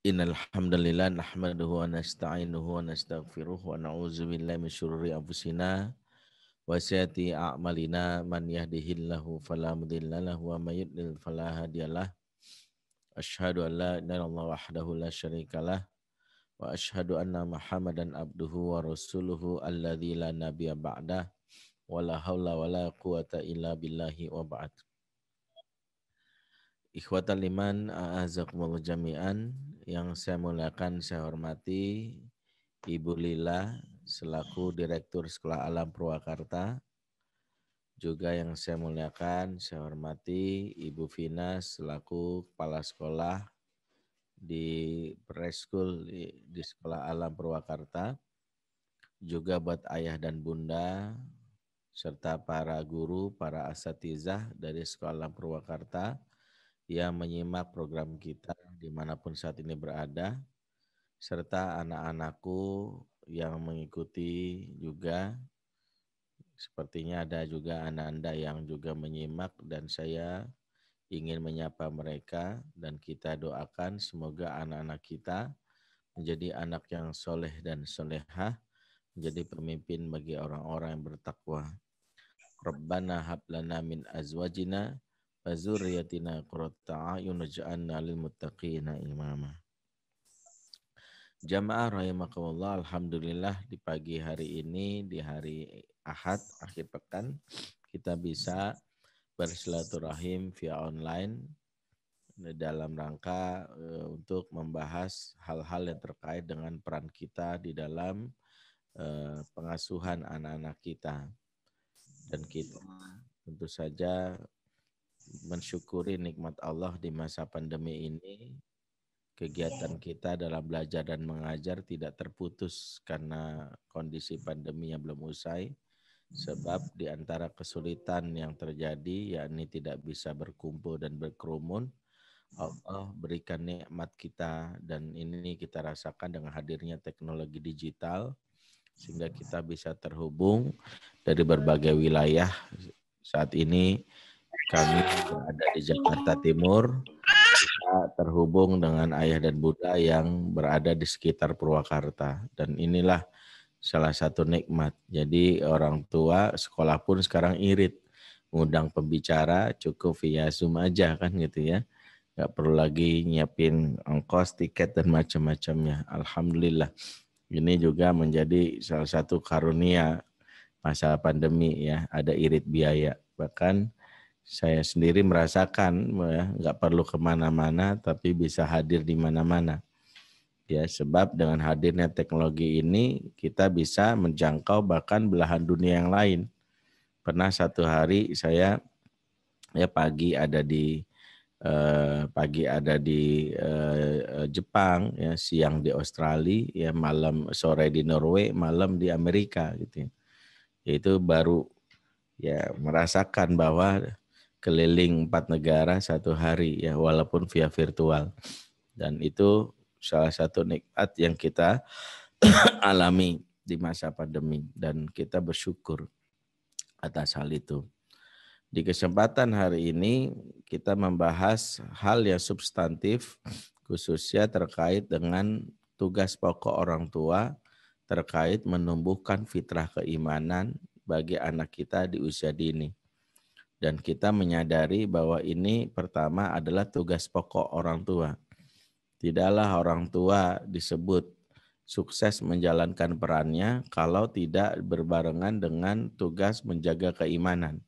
Innal hamdalillah nahmaduhu wa nasta'inuhu wa nastaghfiruh wa na'udzu billahi min syururi anfusina wa sayyiati a'malina man yahdihillahu fala mudilla lahu wa may yudlil fala hadiyalah. Asyhadu an la ilaha illallah wahdahu la syarikalah wa asyhadu anna Muhammadan abduhu wa rasuluhu alladzi la nabiyya ba'dah wa la haula wa la quwata illa billahi wa ba'd. Ikhwatal iman, a'azakumullah jami'an, yang saya muliakan, saya hormati Ibu Lila selaku Direktur Sekolah Alam Purwakarta. Juga yang saya muliakan, saya hormati Ibu Vina selaku Kepala Sekolah di Preschool di Sekolah Alam Purwakarta. Juga buat ayah dan bunda, serta para guru, para asatizah dari Sekolah Alam Purwakarta yang menyimak program kita dimanapun saat ini berada, serta anak-anakku yang mengikuti juga. Sepertinya ada juga anak-anak yang juga menyimak dan saya ingin menyapa mereka dan kita doakan semoga anak-anak kita menjadi anak yang soleh dan solehah, menjadi pemimpin bagi orang-orang yang bertakwa. Rabbana hab lana min azwajina wa dzurriyyatina qurrata a'yun waj'alna lil muttaqina imama. Jamaah rahimakumullah, alhamdulillah di pagi hari ini, di hari Ahad akhir pekan, kita bisa bersilaturahim via online dalam rangka untuk membahas hal-hal yang terkait dengan peran kita di dalam pengasuhan anak-anak kita. Dan kita tentu saja mensyukuri nikmat Allah di masa pandemi ini. Kegiatan kita dalam belajar dan mengajar tidak terputus karena kondisi pandemi yang belum usai. Sebab di antara kesulitan yang terjadi, yakni tidak bisa berkumpul dan berkerumun, Allah berikan nikmat kita dan ini kita rasakan dengan hadirnya teknologi digital sehingga kita bisa terhubung dari berbagai wilayah. Saat ini kami berada di Jakarta Timur, kita terhubung dengan ayah dan bunda yang berada di sekitar Purwakarta. Dan inilah salah satu nikmat. Jadi orang tua sekolah pun sekarang irit. Ngundang pembicara cukup via Zoom aja kan gitu ya. Nggak perlu lagi nyiapin ongkos, tiket, dan macam-macamnya. Alhamdulillah. Ini juga menjadi salah satu karunia masa pandemi ya, ada irit biaya. Bahkan saya sendiri merasakan ya, nggak perlu kemana-mana tapi bisa hadir di mana-mana. Ya, sebab dengan hadirnya teknologi ini kita bisa menjangkau bahkan belahan dunia yang lain. Pernah satu hari saya ya pagi ada di Jepang, ya siang di Australia, ya malam sore di Norway, malam di Amerika gitu ya. Itu baru ya merasakan bahwa keliling 4 negara satu hari ya walaupun via virtual. Dan itu salah satu nikmat yang kita alami di masa pandemi dan kita bersyukur atas hal itu. Di kesempatan hari ini kita membahas hal yang substantif khususnya terkait dengan tugas pokok orang tua terkait menumbuhkan fitrah keimanan bagi anak kita di usia dini. Dan kita menyadari bahwa ini pertama adalah tugas pokok orang tua. Tidaklah orang tua disebut sukses menjalankan perannya kalau tidak berbarengan dengan tugas menjaga keimanan.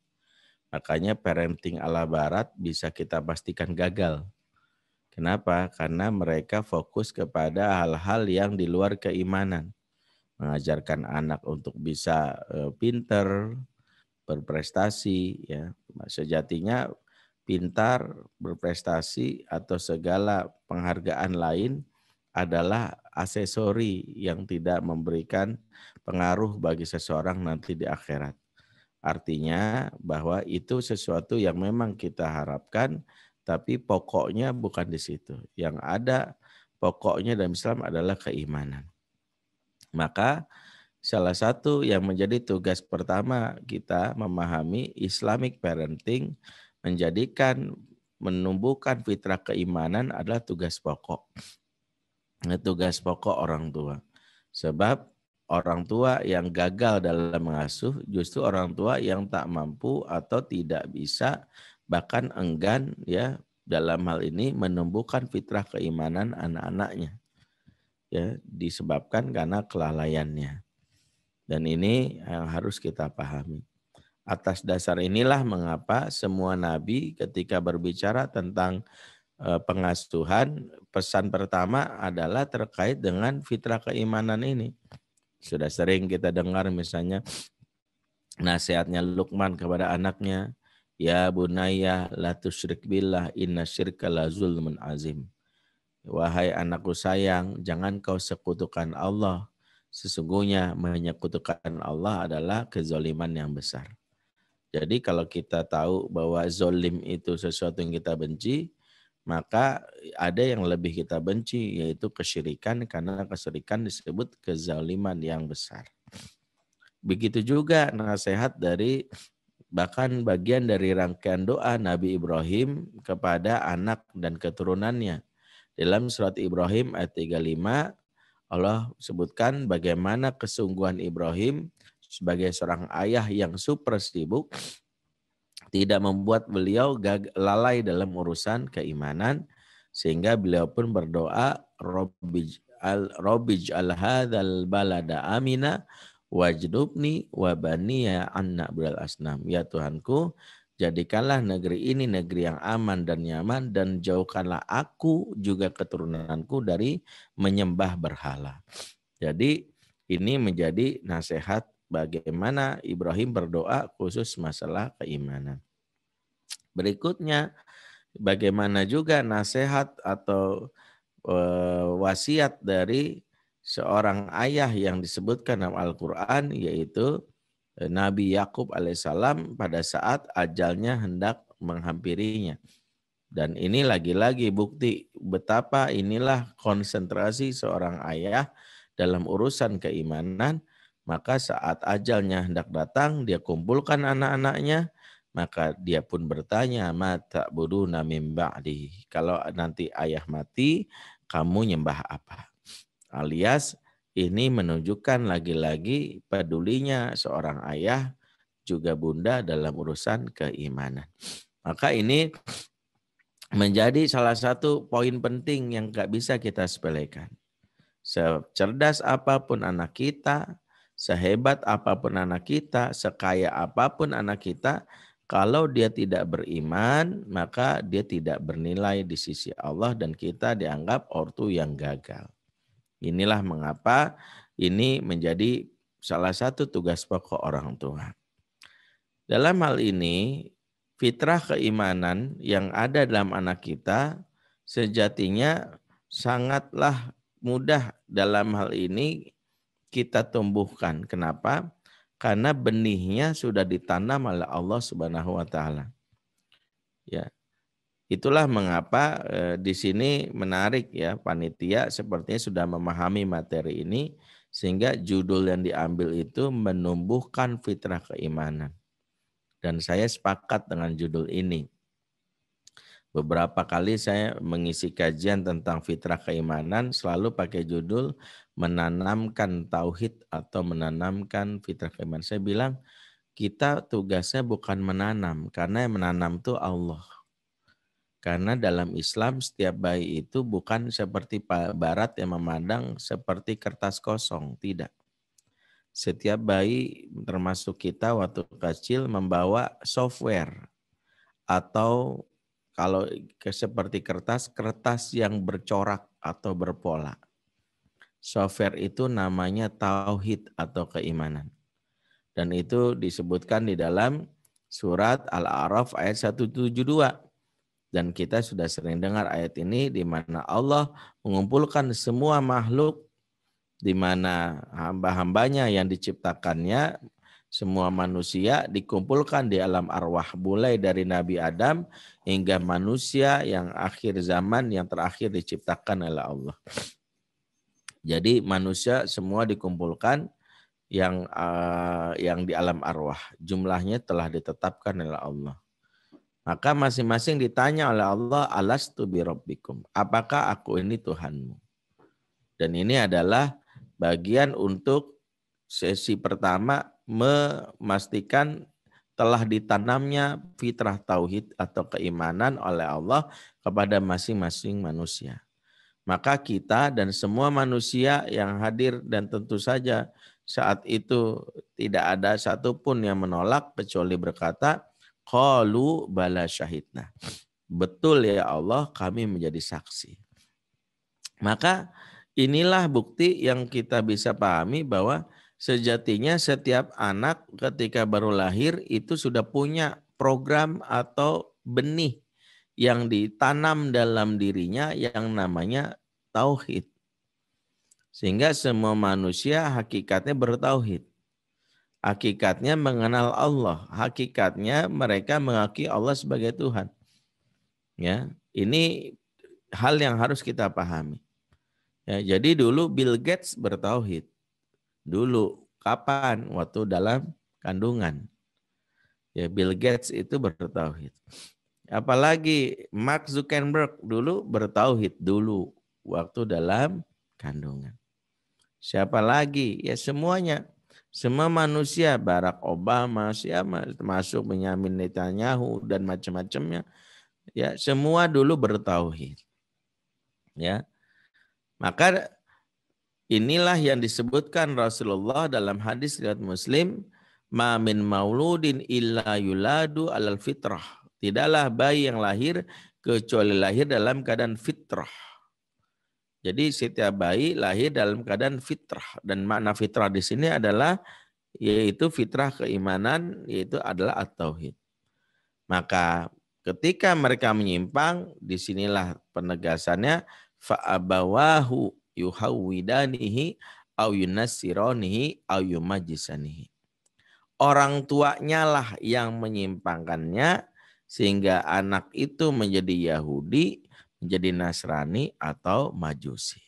Makanya parenting ala barat bisa kita pastikan gagal. Kenapa? Karena mereka fokus kepada hal-hal yang di luar keimanan. Mengajarkan anak untuk bisa pinter, berprestasi. Ya. Sejatinya pintar, berprestasi, atau segala penghargaan lain adalah aksesori yang tidak memberikan pengaruh bagi seseorang nanti di akhirat. Artinya bahwa itu sesuatu yang memang kita harapkan, tapi pokoknya bukan di situ. Yang ada pokoknya dalam Islam adalah keimanan. Maka salah satu yang menjadi tugas pertama kita memahami Islamic parenting, menjadikan menumbuhkan fitrah keimanan adalah tugas pokok. tugas pokok orang tua. Sebab orang tua yang gagal dalam mengasuh justru orang tua yang tak mampu atau tidak bisa bahkan enggan ya dalam hal ini menumbuhkan fitrah keimanan anak-anaknya ya disebabkan karena kelalaiannya. Dan ini yang harus kita pahami. Atas dasar inilah mengapa semua nabi ketika berbicara tentang pengasuhan, pesan pertama adalah terkait dengan fitrah keimanan ini. Sudah sering kita dengar misalnya nasihatnya Luqman kepada anaknya, ya bunayya la tusyrik billah inna syirka la zulmun azim. Wahai anakku sayang, jangan kau sekutukan Allah. Sesungguhnya menyekutukan Allah adalah kezaliman yang besar. Jadi kalau kita tahu bahwa zolim itu sesuatu yang kita benci, maka ada yang lebih kita benci, yaitu kesyirikan, karena kesyirikan disebut kezaliman yang besar. Begitu juga nasihat dari bahkan bagian dari rangkaian doa Nabi Ibrahim kepada anak dan keturunannya. Dalam surat Ibrahim ayat 35, Allah sebutkan bagaimana kesungguhan Ibrahim sebagai seorang ayah yang super sibuk tidak membuat beliau lalai dalam urusan keimanan, sehingga beliau pun berdoa, Rabbij al-hadzal balada amina wajdubni wa baniya anna bil asnam. Ya Tuhanku, jadikanlah negeri ini negeri yang aman dan nyaman dan jauhkanlah aku juga keturunanku dari menyembah berhala. Jadi ini menjadi nasihat bagaimana Ibrahim berdoa khusus masalah keimanan. Berikutnya, bagaimana juga nasihat atau wasiat dari seorang ayah yang disebutkan dalam Al-Quran, yaitu Nabi Yakub alaihissalam pada saat ajalnya hendak menghampirinya. Dan ini lagi-lagi bukti betapa inilah konsentrasi seorang ayah dalam urusan keimanan. Maka saat ajalnya hendak datang, dia kumpulkan anak-anaknya, maka dia pun bertanya, mata buduna mim ba'di. Kalau nanti ayah mati, kamu nyembah apa? Alias ini menunjukkan lagi-lagi pedulinya seorang ayah juga bunda dalam urusan keimanan. Maka ini menjadi salah satu poin penting yang gak bisa kita sepelekan. Secerdas apapun anak kita, sehebat apapun anak kita, sekaya apapun anak kita, kalau dia tidak beriman, maka dia tidak bernilai di sisi Allah dan kita dianggap ortu yang gagal. Inilah mengapa ini menjadi salah satu tugas pokok orang tua. Dalam hal ini, fitrah keimanan yang ada dalam anak kita sejatinya sangatlah mudah dalam hal ini kita tumbuhkan. Kenapa? Karena benihnya sudah ditanam oleh Allah Subhanahu wa taala. Ya. Itulah mengapa di sini menarik ya, panitia sepertinya sudah memahami materi ini sehingga judul yang diambil itu menumbuhkan fitrah keimanan. Dan saya sepakat dengan judul ini. Beberapa kali saya mengisi kajian tentang fitrah keimanan selalu pakai judul menanamkan tauhid atau menanamkan fitrah keimanan. Saya bilang kita tugasnya bukan menanam karena yang menanam itu Allah. Karena dalam Islam setiap bayi itu bukan seperti barat yang memandang seperti kertas kosong, tidak. Setiap bayi termasuk kita waktu kecil membawa software atau kalau seperti kertas yang bercorak atau berpola. Software itu namanya tauhid atau keimanan. Dan itu disebutkan di dalam surat Al-A'raf ayat 172. Dan kita sudah sering dengar ayat ini di mana Allah mengumpulkan semua makhluk di mana hamba-hambanya yang diciptakannya, semua manusia dikumpulkan di alam arwah mulai dari Nabi Adam hingga manusia yang akhir zaman yang terakhir diciptakan oleh Allah. Jadi manusia semua dikumpulkan yang di alam arwah. Jumlahnya telah ditetapkan oleh Allah. Maka masing-masing ditanya oleh Allah, alastu bi rabbikum. Apakah aku ini Tuhanmu? Dan ini adalah bagian untuk sesi pertama memastikan telah ditanamnya fitrah tauhid atau keimanan oleh Allah kepada masing-masing manusia. Maka kita dan semua manusia yang hadir dan tentu saja saat itu tidak ada satupun yang menolak kecuali berkata, qalu bala syahidna. Betul ya Allah, kami menjadi saksi. Maka inilah bukti yang kita bisa pahami bahwa sejatinya setiap anak ketika baru lahir itu sudah punya program atau benih yang ditanam dalam dirinya yang namanya tauhid. Sehingga semua manusia hakikatnya bertauhid. Hakikatnya mengenal Allah. Hakikatnya mereka mengakui Allah sebagai Tuhan. Ya, ini hal yang harus kita pahami. Ya, jadi dulu Bill Gates bertauhid. Dulu kapan? Waktu dalam kandungan. Ya, Bill Gates itu bertauhid. Apalagi Mark Zuckerberg dulu bertauhid dulu waktu dalam kandungan. Siapa lagi? Ya semuanya. Semua manusia, Barack Obama, siapa termasuk Benyamin Netanyahu dan macam-macamnya. Ya, semua dulu bertauhid. Ya. Maka inilah yang disebutkan Rasulullah dalam hadis riwayat Muslim, ma min mauludin illa yuladu alal fitrah. Tidaklah bayi yang lahir kecuali lahir dalam keadaan fitrah. Jadi setiap bayi lahir dalam keadaan fitrah, dan makna fitrah di sini adalah yaitu fitrah keimanan, yaitu adalah at-tauhid. Maka ketika mereka menyimpang, disinilah penegasannya fa'abawahu yuhawwidanihi au yunassiranihi au yumajjisanihi. Orang tuanya lah yang menyimpangkannya sehingga anak itu menjadi Yahudi, menjadi Nasrani atau Majusi.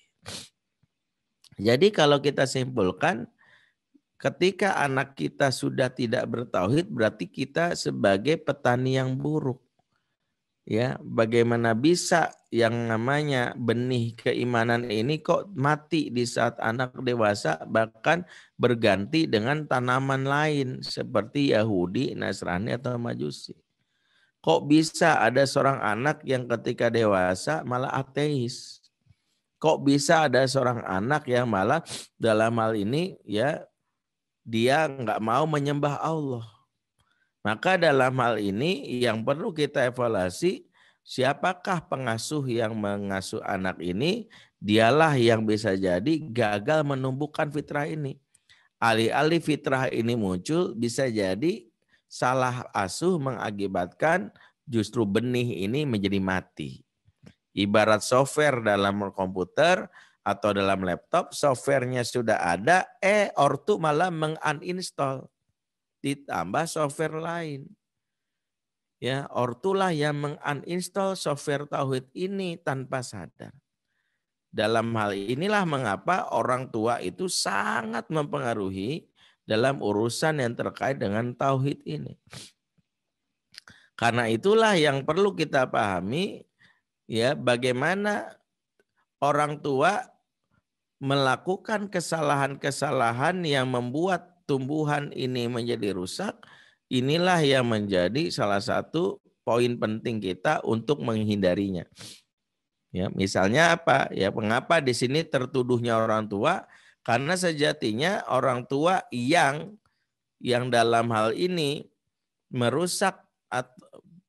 Jadi kalau kita simpulkan, ketika anak kita sudah tidak bertauhid, berarti kita sebagai petani yang buruk. Ya, bagaimana bisa yang namanya benih keimanan ini kok mati di saat anak dewasa, bahkan berganti dengan tanaman lain seperti Yahudi, Nasrani atau Majusi. Kok bisa ada seorang anak yang ketika dewasa malah ateis? Kok bisa ada seorang anak yang malah dalam hal ini ya dia nggak mau menyembah Allah? Maka dalam hal ini yang perlu kita evaluasi, siapakah pengasuh yang mengasuh anak ini? Dialah yang bisa jadi gagal menumbuhkan fitrah ini. Alih-alih fitrah ini muncul, bisa jadi salah asuh mengakibatkan justru benih ini menjadi mati. Ibarat software dalam komputer atau dalam laptop, softwarenya sudah ada, ortu malah menguninstall. Ditambah software lain. Ya, ortulah yang menguninstall software tauhid ini tanpa sadar. Dalam hal inilah mengapa orang tua itu sangat mempengaruhi dalam urusan yang terkait dengan tauhid ini. Karena itulah yang perlu kita pahami, ya, bagaimana orang tua melakukan kesalahan-kesalahan yang membuat tumbuhan ini menjadi rusak. Inilah yang menjadi salah satu poin penting kita untuk menghindarinya. Ya, misalnya apa? Ya, mengapa di sini tertuduhnya orang tua? Karena sejatinya orang tua yang dalam hal ini merusak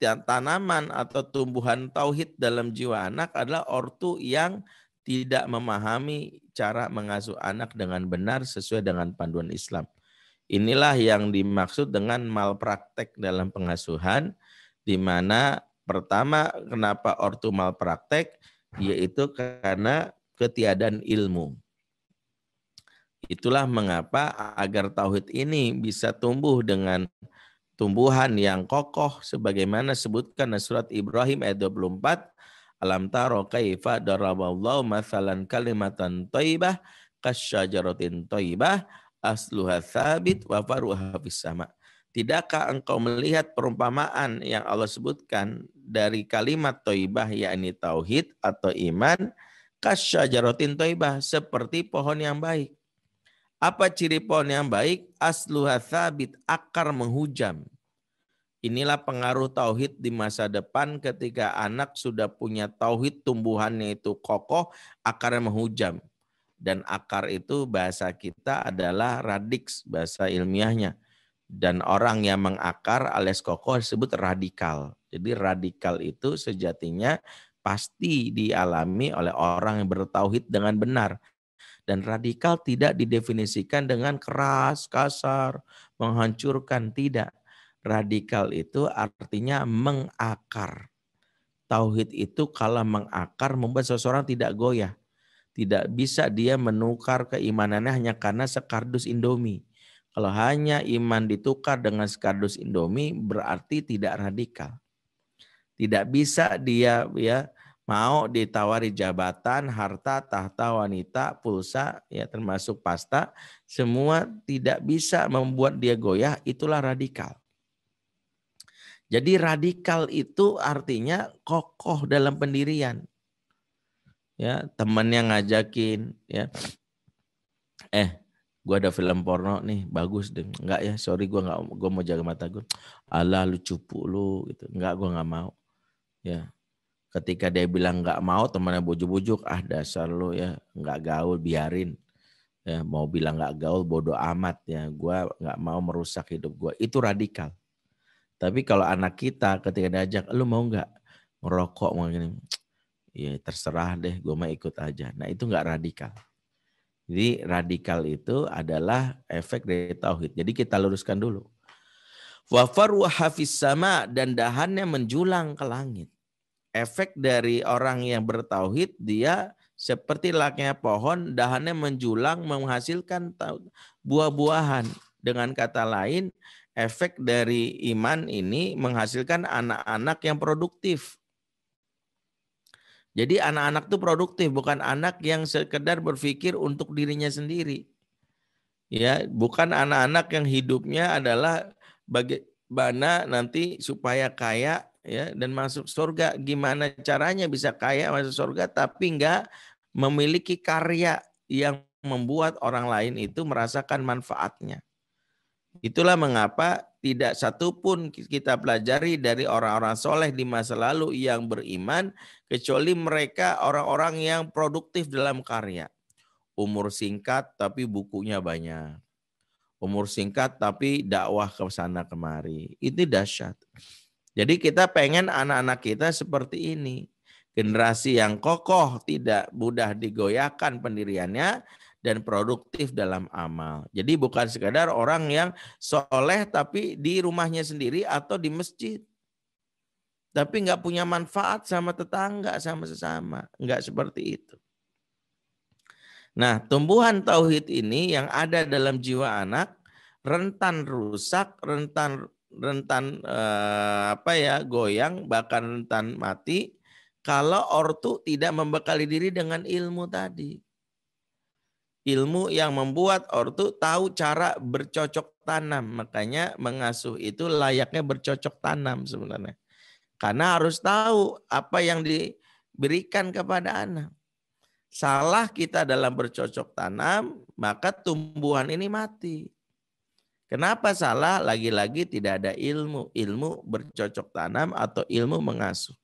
tanaman atau tumbuhan tauhid dalam jiwa anak adalah ortu yang tidak memahami cara mengasuh anak dengan benar sesuai dengan panduan Islam. Inilah yang dimaksud dengan malpraktek dalam pengasuhan, di mana pertama kenapa ortu malpraktek, yaitu karena ketiadaan ilmu. Itulah mengapa agar tauhid ini bisa tumbuh dengan tumbuhan yang kokoh sebagaimana sebutkan surat Ibrahim ayat 24, alam taro kaifa daraballahu mathalan kalimatan thayyibah kasyajaratin thayyibah asluha tsabit wa faruha fis sama. Tidakkah engkau melihat perumpamaan yang Allah sebutkan dari kalimat thayyibah yakni tauhid atau iman Kasyajaratin thayyibah, seperti pohon yang baik. Apa ciri pohon yang baik? Asluha tsabit, akar menghujam. Inilah pengaruh tauhid di masa depan ketika anak sudah punya tauhid, tumbuhannya itu kokoh, akarnya menghujam. Dan akar itu bahasa kita adalah radix, bahasa ilmiahnya. Dan orang yang mengakar alias kokoh disebut radikal. Jadi radikal itu sejatinya pasti dialami oleh orang yang bertauhid dengan benar. Dan radikal tidak didefinisikan dengan keras, kasar, menghancurkan, tidak. Radikal itu artinya mengakar. Tauhid itu kalau mengakar membuat seseorang tidak goyah. Tidak bisa dia menukar keimanannya hanya karena sekardus Indomie. Kalau hanya iman ditukar dengan sekardus Indomie berarti tidak radikal. Tidak bisa dia mau ditawari jabatan, harta, tahta, wanita, pulsa, ya termasuk pasta, semua tidak bisa membuat dia goyah, itulah radikal. Jadi radikal itu artinya kokoh dalam pendirian. Ya, teman yang ngajakin, ya. Gue ada film porno nih, bagus deh. Enggak ya, sorry gue mau jaga mata gue. Alah lu cupu lu gitu. Enggak, gue nggak mau. Ya. Ketika dia bilang nggak mau, temannya bujuk-bujuk, dasar lu ya, nggak gaul, biarin. Ya, mau bilang nggak gaul, bodoh amat ya. Gue nggak mau merusak hidup gue. Itu radikal. Tapi kalau anak kita ketika diajak, lu mau nggak ngerokok mau gini, ya terserah deh, gue mah ikut aja. Nah itu nggak radikal. Jadi radikal itu adalah efek dari tauhid. Jadi kita luruskan dulu. Wa faru hafiz sama, dan dahannya menjulang ke langit. Efek dari orang yang bertauhid, dia seperti layaknya pohon, dahannya menjulang menghasilkan buah-buahan. Dengan kata lain, efek dari iman ini menghasilkan anak-anak yang produktif. Jadi anak-anak itu produktif, bukan anak yang sekedar berpikir untuk dirinya sendiri. Ya, bukan anak-anak yang hidupnya adalah bagaimana nanti supaya kaya ya dan masuk surga. Gimana caranya bisa kaya masuk surga tapi enggak memiliki karya yang membuat orang lain itu merasakan manfaatnya. Itulah mengapa tidak satupun kita pelajari dari orang-orang soleh di masa lalu yang beriman, kecuali mereka orang-orang yang produktif dalam karya. Umur singkat tapi bukunya banyak. Umur singkat tapi dakwah ke sana kemari. Itu dahsyat. Jadi kita pengen anak-anak kita seperti ini. Generasi yang kokoh, tidak mudah digoyahkan pendiriannya, dan produktif dalam amal. Jadi bukan sekadar orang yang soleh tapi di rumahnya sendiri atau di masjid. Tapi nggak punya manfaat sama tetangga, sama sesama. Nggak seperti itu. Nah, tumbuhan tauhid ini yang ada dalam jiwa anak rentan rusak, rentan goyang, bahkan rentan mati kalau ortu tidak membekali diri dengan ilmu tadi. Ilmu yang membuat ortu tahu cara bercocok tanam. Makanya mengasuh itu layaknya bercocok tanam sebenarnya. Karena harus tahu apa yang diberikan kepada anak. Salah kita dalam bercocok tanam, maka tumbuhan ini mati. Kenapa salah? Lagi-lagi tidak ada ilmu. Ilmu bercocok tanam atau ilmu mengasuh.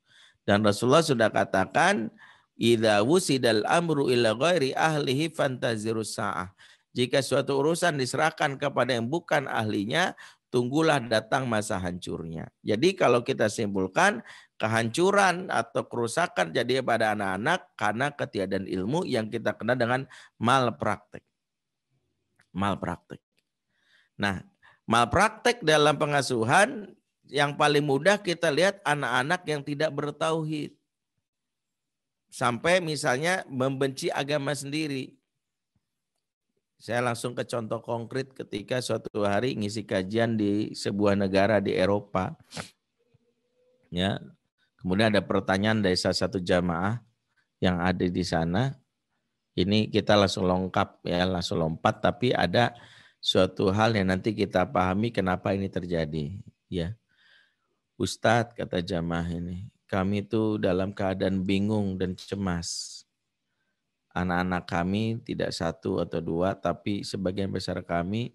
Dan Rasulullah sudah katakan, idza wusidal amru ila ghairi ahlihi fantazirus sa'ah. Jika suatu urusan diserahkan kepada yang bukan ahlinya, tunggulah datang masa hancurnya. Jadi kalau kita simpulkan, kehancuran atau kerusakan jadi pada anak-anak karena ketiadaan ilmu yang kita kenal dengan malpraktek. Malpraktek. Nah, malpraktek dalam pengasuhan yang paling mudah kita lihat anak-anak yang tidak bertauhid. Sampai misalnya membenci agama sendiri. Saya langsung ke contoh konkret ketika suatu hari ngisi kajian di sebuah negara di Eropa. Ya. Kemudian ada pertanyaan dari salah satu jamaah yang ada di sana. Ini kita langsung langsung lompat, tapi ada suatu hal yang nanti kita pahami kenapa ini terjadi. Ya, Ustadz, kata jamaah ini, kami itu dalam keadaan bingung dan cemas. Anak-anak kami tidak satu atau dua, tapi sebagian besar kami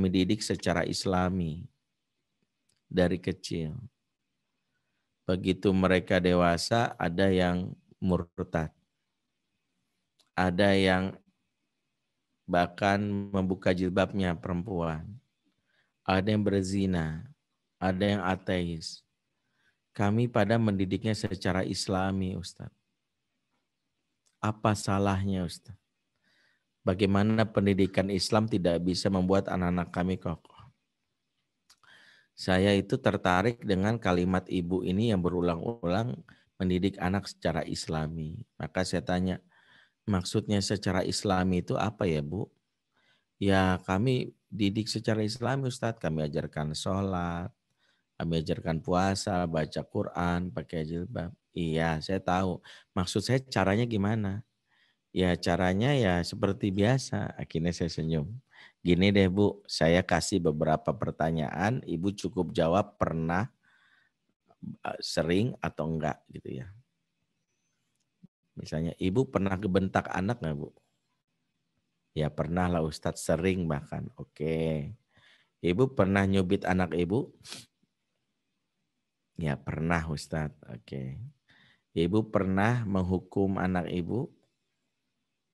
didik secara Islami dari kecil. Begitu mereka dewasa, ada yang murtad. Ada yang bahkan membuka jilbabnya perempuan. Ada yang berzina, ada yang ateis. Kami pada mendidiknya secara Islami, Ustaz. Apa salahnya, Ustaz? Bagaimana pendidikan Islam tidak bisa membuat anak-anak kami kokoh? Saya itu tertarik dengan kalimat ibu ini yang berulang-ulang mendidik anak secara Islami. Maka saya tanya, maksudnya secara Islami itu apa ya, Bu? Ya kami didik secara Islami, Ustaz. Kami ajarkan sholat, kami ajarkan puasa, baca Quran, pakai jilbab. Iya, saya tahu. Maksud saya caranya gimana? Ya caranya ya seperti biasa. Akhirnya saya senyum. Gini deh Bu, saya kasih beberapa pertanyaan. Ibu cukup jawab pernah, sering atau enggak gitu ya. Misalnya, Ibu pernah gebentak anak enggak Bu? Ya pernah lah Ustadz, sering bahkan. Oke. Ibu pernah nyubit anak Ibu? Ya pernah Ustadz. Oke. Ibu pernah menghukum anak Ibu?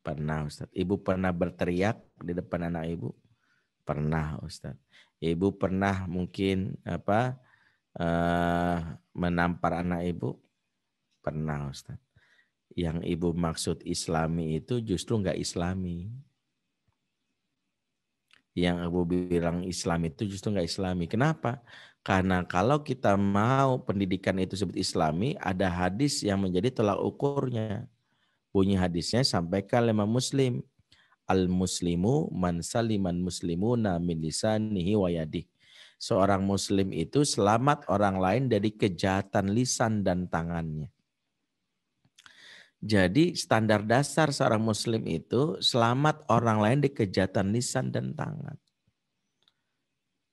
Pernah Ustadz. Ibu pernah berteriak di depan anak Ibu? Pernah Ustadz. Ibu pernah mungkin menampar anak Ibu? Pernah Ustadz. Yang Ibu maksud Islami itu justru enggak Islami. Yang Ibu bilang Islam itu justru enggak Islami. Kenapa? Karena kalau kita mau pendidikan itu disebut Islami, ada hadis yang menjadi tolak ukurnya. Bunyi hadisnya sampaikan oleh Imam Muslim. Al-muslimu man saliman muslimuna min lisanihi wa yadih. Seorang muslim itu selamat orang lain dari kejahatan lisan dan tangannya. Jadi standar dasar seorang muslim itu selamat orang lain dari kejahatan lisan dan tangan.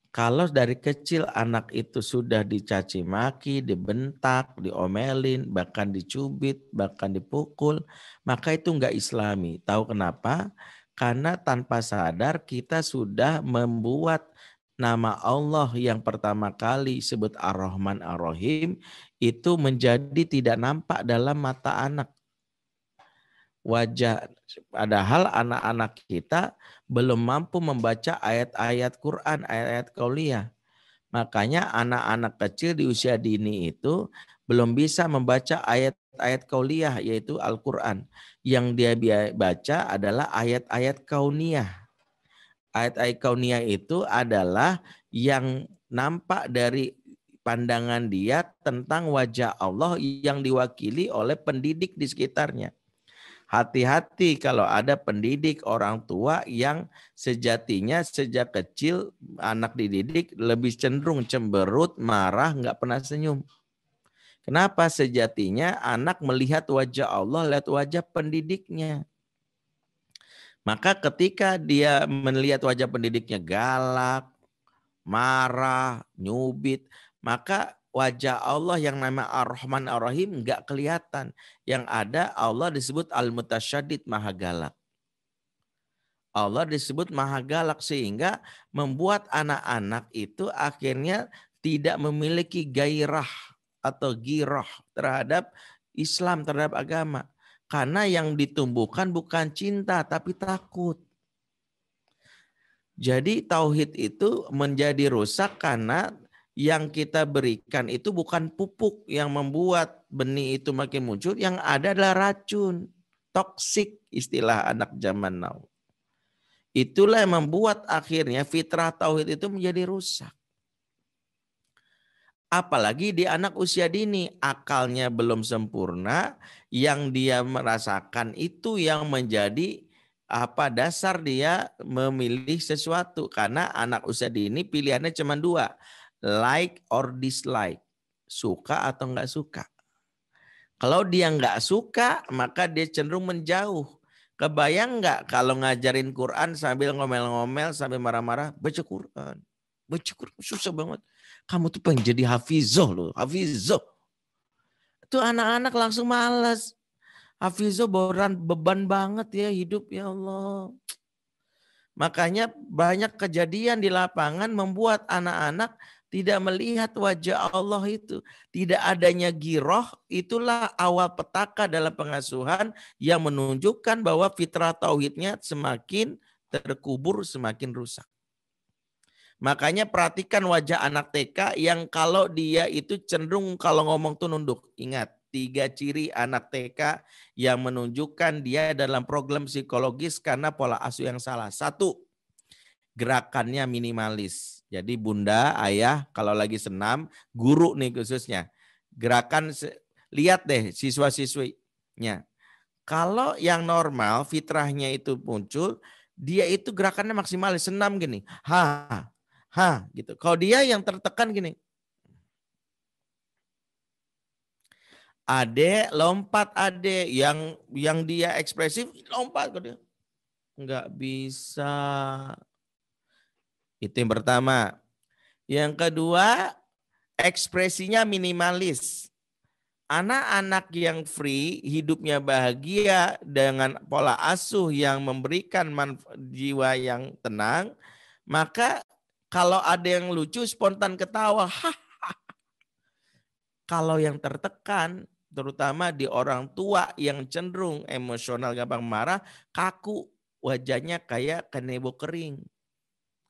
Kalau dari kecil anak itu sudah dicaci maki, dibentak, diomelin, bahkan dicubit, bahkan dipukul, maka itu enggak Islami. Tahu kenapa? Karena tanpa sadar kita sudah membuat nama Allah yang pertama kali disebut Ar-Rahman Ar-Rahim itu menjadi tidak nampak dalam mata anak. Wajah, padahal anak-anak kita belum mampu membaca ayat-ayat Quran, ayat-ayat qauliyah. Makanya anak-anak kecil di usia dini itu belum bisa membaca ayat-ayat qauliyah yaitu Al-Quran. Yang dia baca adalah ayat-ayat kauniyah. Ayat-ayat kauniyah itu adalah yang nampak dari pandangan dia tentang wajah Allah yang diwakili oleh pendidik di sekitarnya. Hati-hati kalau ada pendidik orang tua yang sejatinya sejak kecil anak dididik lebih cenderung cemberut, marah, nggak pernah senyum. Kenapa? Sejatinya anak melihat wajah Allah, lihat wajah pendidiknya. Maka ketika dia melihat wajah pendidiknya galak, marah, nyubit, maka wajah Allah yang nama Ar-Rahman Ar-Rahim enggak kelihatan. Yang ada Allah disebut Al-Mutasyaddid, Maha Galak. Allah disebut Maha Galak sehingga membuat anak-anak itu akhirnya tidak memiliki gairah atau girah terhadap Islam, terhadap agama. Karena yang ditumbuhkan bukan cinta tapi takut. Jadi tauhid itu menjadi rusak karena yang kita berikan itu bukan pupuk yang membuat benih itu makin muncul, yang ada adalah racun, toksik istilah anak zaman now. Itulah yang membuat akhirnya fitrah tauhid itu menjadi rusak. Apalagi di anak usia dini, akalnya belum sempurna, yang dia merasakan itu yang menjadi dasar dia memilih sesuatu. Karena anak usia dini pilihannya cuma dua, like or dislike, suka atau enggak suka. Kalau dia enggak suka, maka dia cenderung menjauh. Kebayang enggak kalau ngajarin Quran sambil ngomel-ngomel, sambil marah-marah, baca Quran. Baca Quran susah banget. Kamu tuh pengen jadi hafizoh loh, hafizoh. Itu anak-anak langsung malas. Hafizo beban banget ya hidup, ya Allah. Makanya banyak kejadian di lapangan membuat anak-anak tidak melihat wajah Allah itu. Tidak adanya giroh, itulah awal petaka dalam pengasuhan yang menunjukkan bahwa fitrah tauhidnya semakin terkubur, semakin rusak. Makanya perhatikan wajah anak TK yang kalau dia itu cenderung kalau ngomong tuh nunduk. Ingat, 3 ciri anak TK yang menunjukkan dia dalam program psikologis karena pola asuh yang salah. 1, gerakannya minimalis. Jadi bunda, ayah kalau lagi senam, guru nih khususnya. Gerakan, lihat deh siswa-siswinya. Kalau yang normal fitrahnya itu muncul, dia itu gerakannya maksimalis, senam gini. Gitu. Kalau dia yang tertekan gini. Ade lompat, ade yang dia ekspresif lompat ke dia. Enggak bisa. Itu yang pertama. Yang kedua, ekspresinya minimalis. Anak-anak yang free, hidupnya bahagia dengan pola asuh yang memberikan jiwa yang tenang, maka kalau ada yang lucu spontan ketawa. Kalau yang tertekan, terutama di orang tua yang cenderung emosional gampang marah, kaku, wajahnya kayak kanebo kering.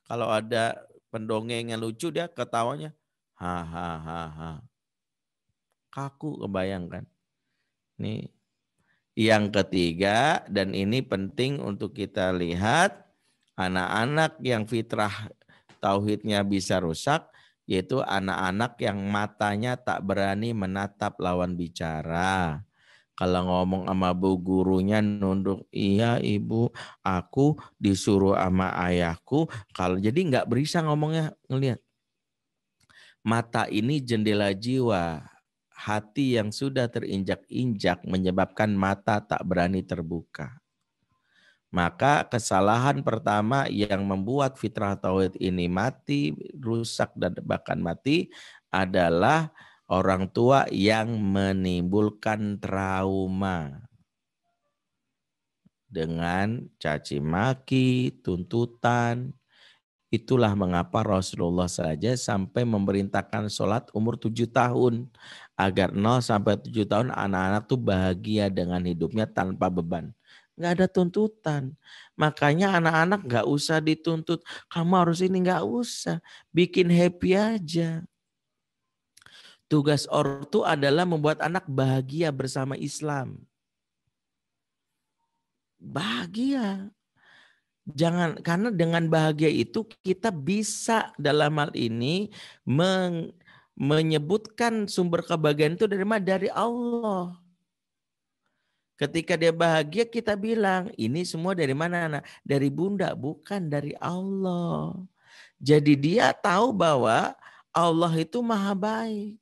Kalau ada pendongeng yang lucu dia ketawanya hahaha. Kaku, kebayangkan. Nih yang ketiga, dan ini penting untuk kita lihat, anak-anak yang fitrah tauhidnya bisa rusak, yaitu anak-anak yang matanya tak berani menatap lawan bicara. Kalau ngomong sama bu gurunya nunduk, iya ibu, aku disuruh sama ayahku. Kalau jadi nggak bisa ngomongnya, ngelihat. Mata ini jendela jiwa. Hati yang sudah terinjak-injak menyebabkan mata tak berani terbuka. Maka kesalahan pertama yang membuat fitrah tauhid ini mati, rusak dan bahkan mati adalah orang tua yang menimbulkan trauma. Dengan caci maki, tuntutan. Itulah mengapa Rasulullah saja sampai memerintahkan sholat umur 7 tahun. Agar 0 sampai 7 tahun anak-anak tuh bahagia dengan hidupnya tanpa beban. Nggak ada tuntutan. Makanya anak-anak nggak usah dituntut. Kamu harus ini, nggak usah. Bikin happy aja. Tugas ortu adalah membuat anak bahagia bersama Islam. Bahagia. Jangan, karena dengan bahagia itu kita bisa dalam hal ini menyebutkan sumber kebahagiaan itu dari Allah. Ketika dia bahagia kita bilang ini semua dari mana anak? Dari bunda, bukan dari Allah. Jadi dia tahu bahwa Allah itu maha baik.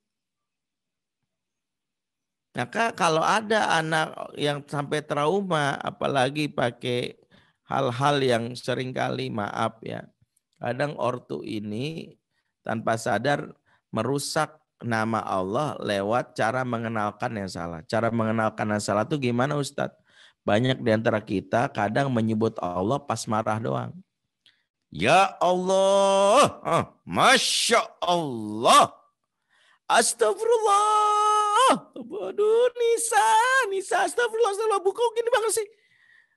Maka kalau ada anak yang sampai trauma, apalagi pakai hal-hal yang seringkali maaf ya. Kadang ortu ini tanpa sadar merusak nama Allah lewat cara mengenalkan yang salah. Cara mengenalkan yang salah itu gimana Ustadz? Banyak di antara kita kadang menyebut Allah pas marah doang. Ya Allah, Masya Allah, Astagfirullah. Aduh Nisa, astagfirullah, buku gini banget sih.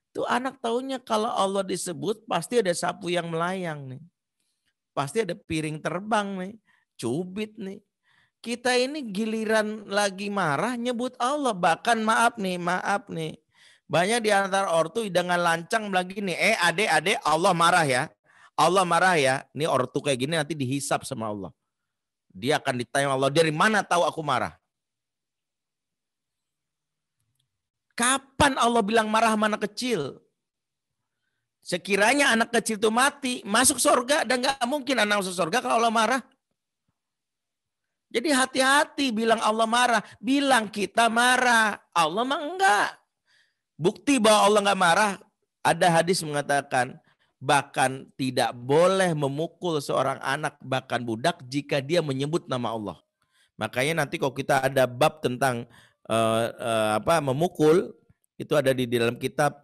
Tuh anak taunya kalau Allah disebut pasti ada sapu yang melayang nih. Pasti ada piring terbang nih, cubit nih. Kita ini giliran lagi marah nyebut Allah. Bahkan maaf nih. Banyak di antara ortu dengan lancang lagi nih. Adek, Allah marah ya. Allah marah ya. Ini ortu kayak gini nanti dihisap sama Allah. Dia akan ditanya Allah, dari mana tahu aku marah? Kapan Allah bilang marah mana kecil? Sekiranya anak kecil itu mati, masuk surga, dan gak mungkin anak masuk surga kalau Allah marah. Jadi hati-hati bilang Allah marah. Bilang kita marah. Allah mah enggak. Bukti bahwa Allah enggak marah. Ada hadis mengatakan, bahkan tidak boleh memukul seorang anak, bahkan budak, jika dia menyebut nama Allah. Makanya nanti kalau kita ada bab tentang memukul, Itu ada di dalam kitab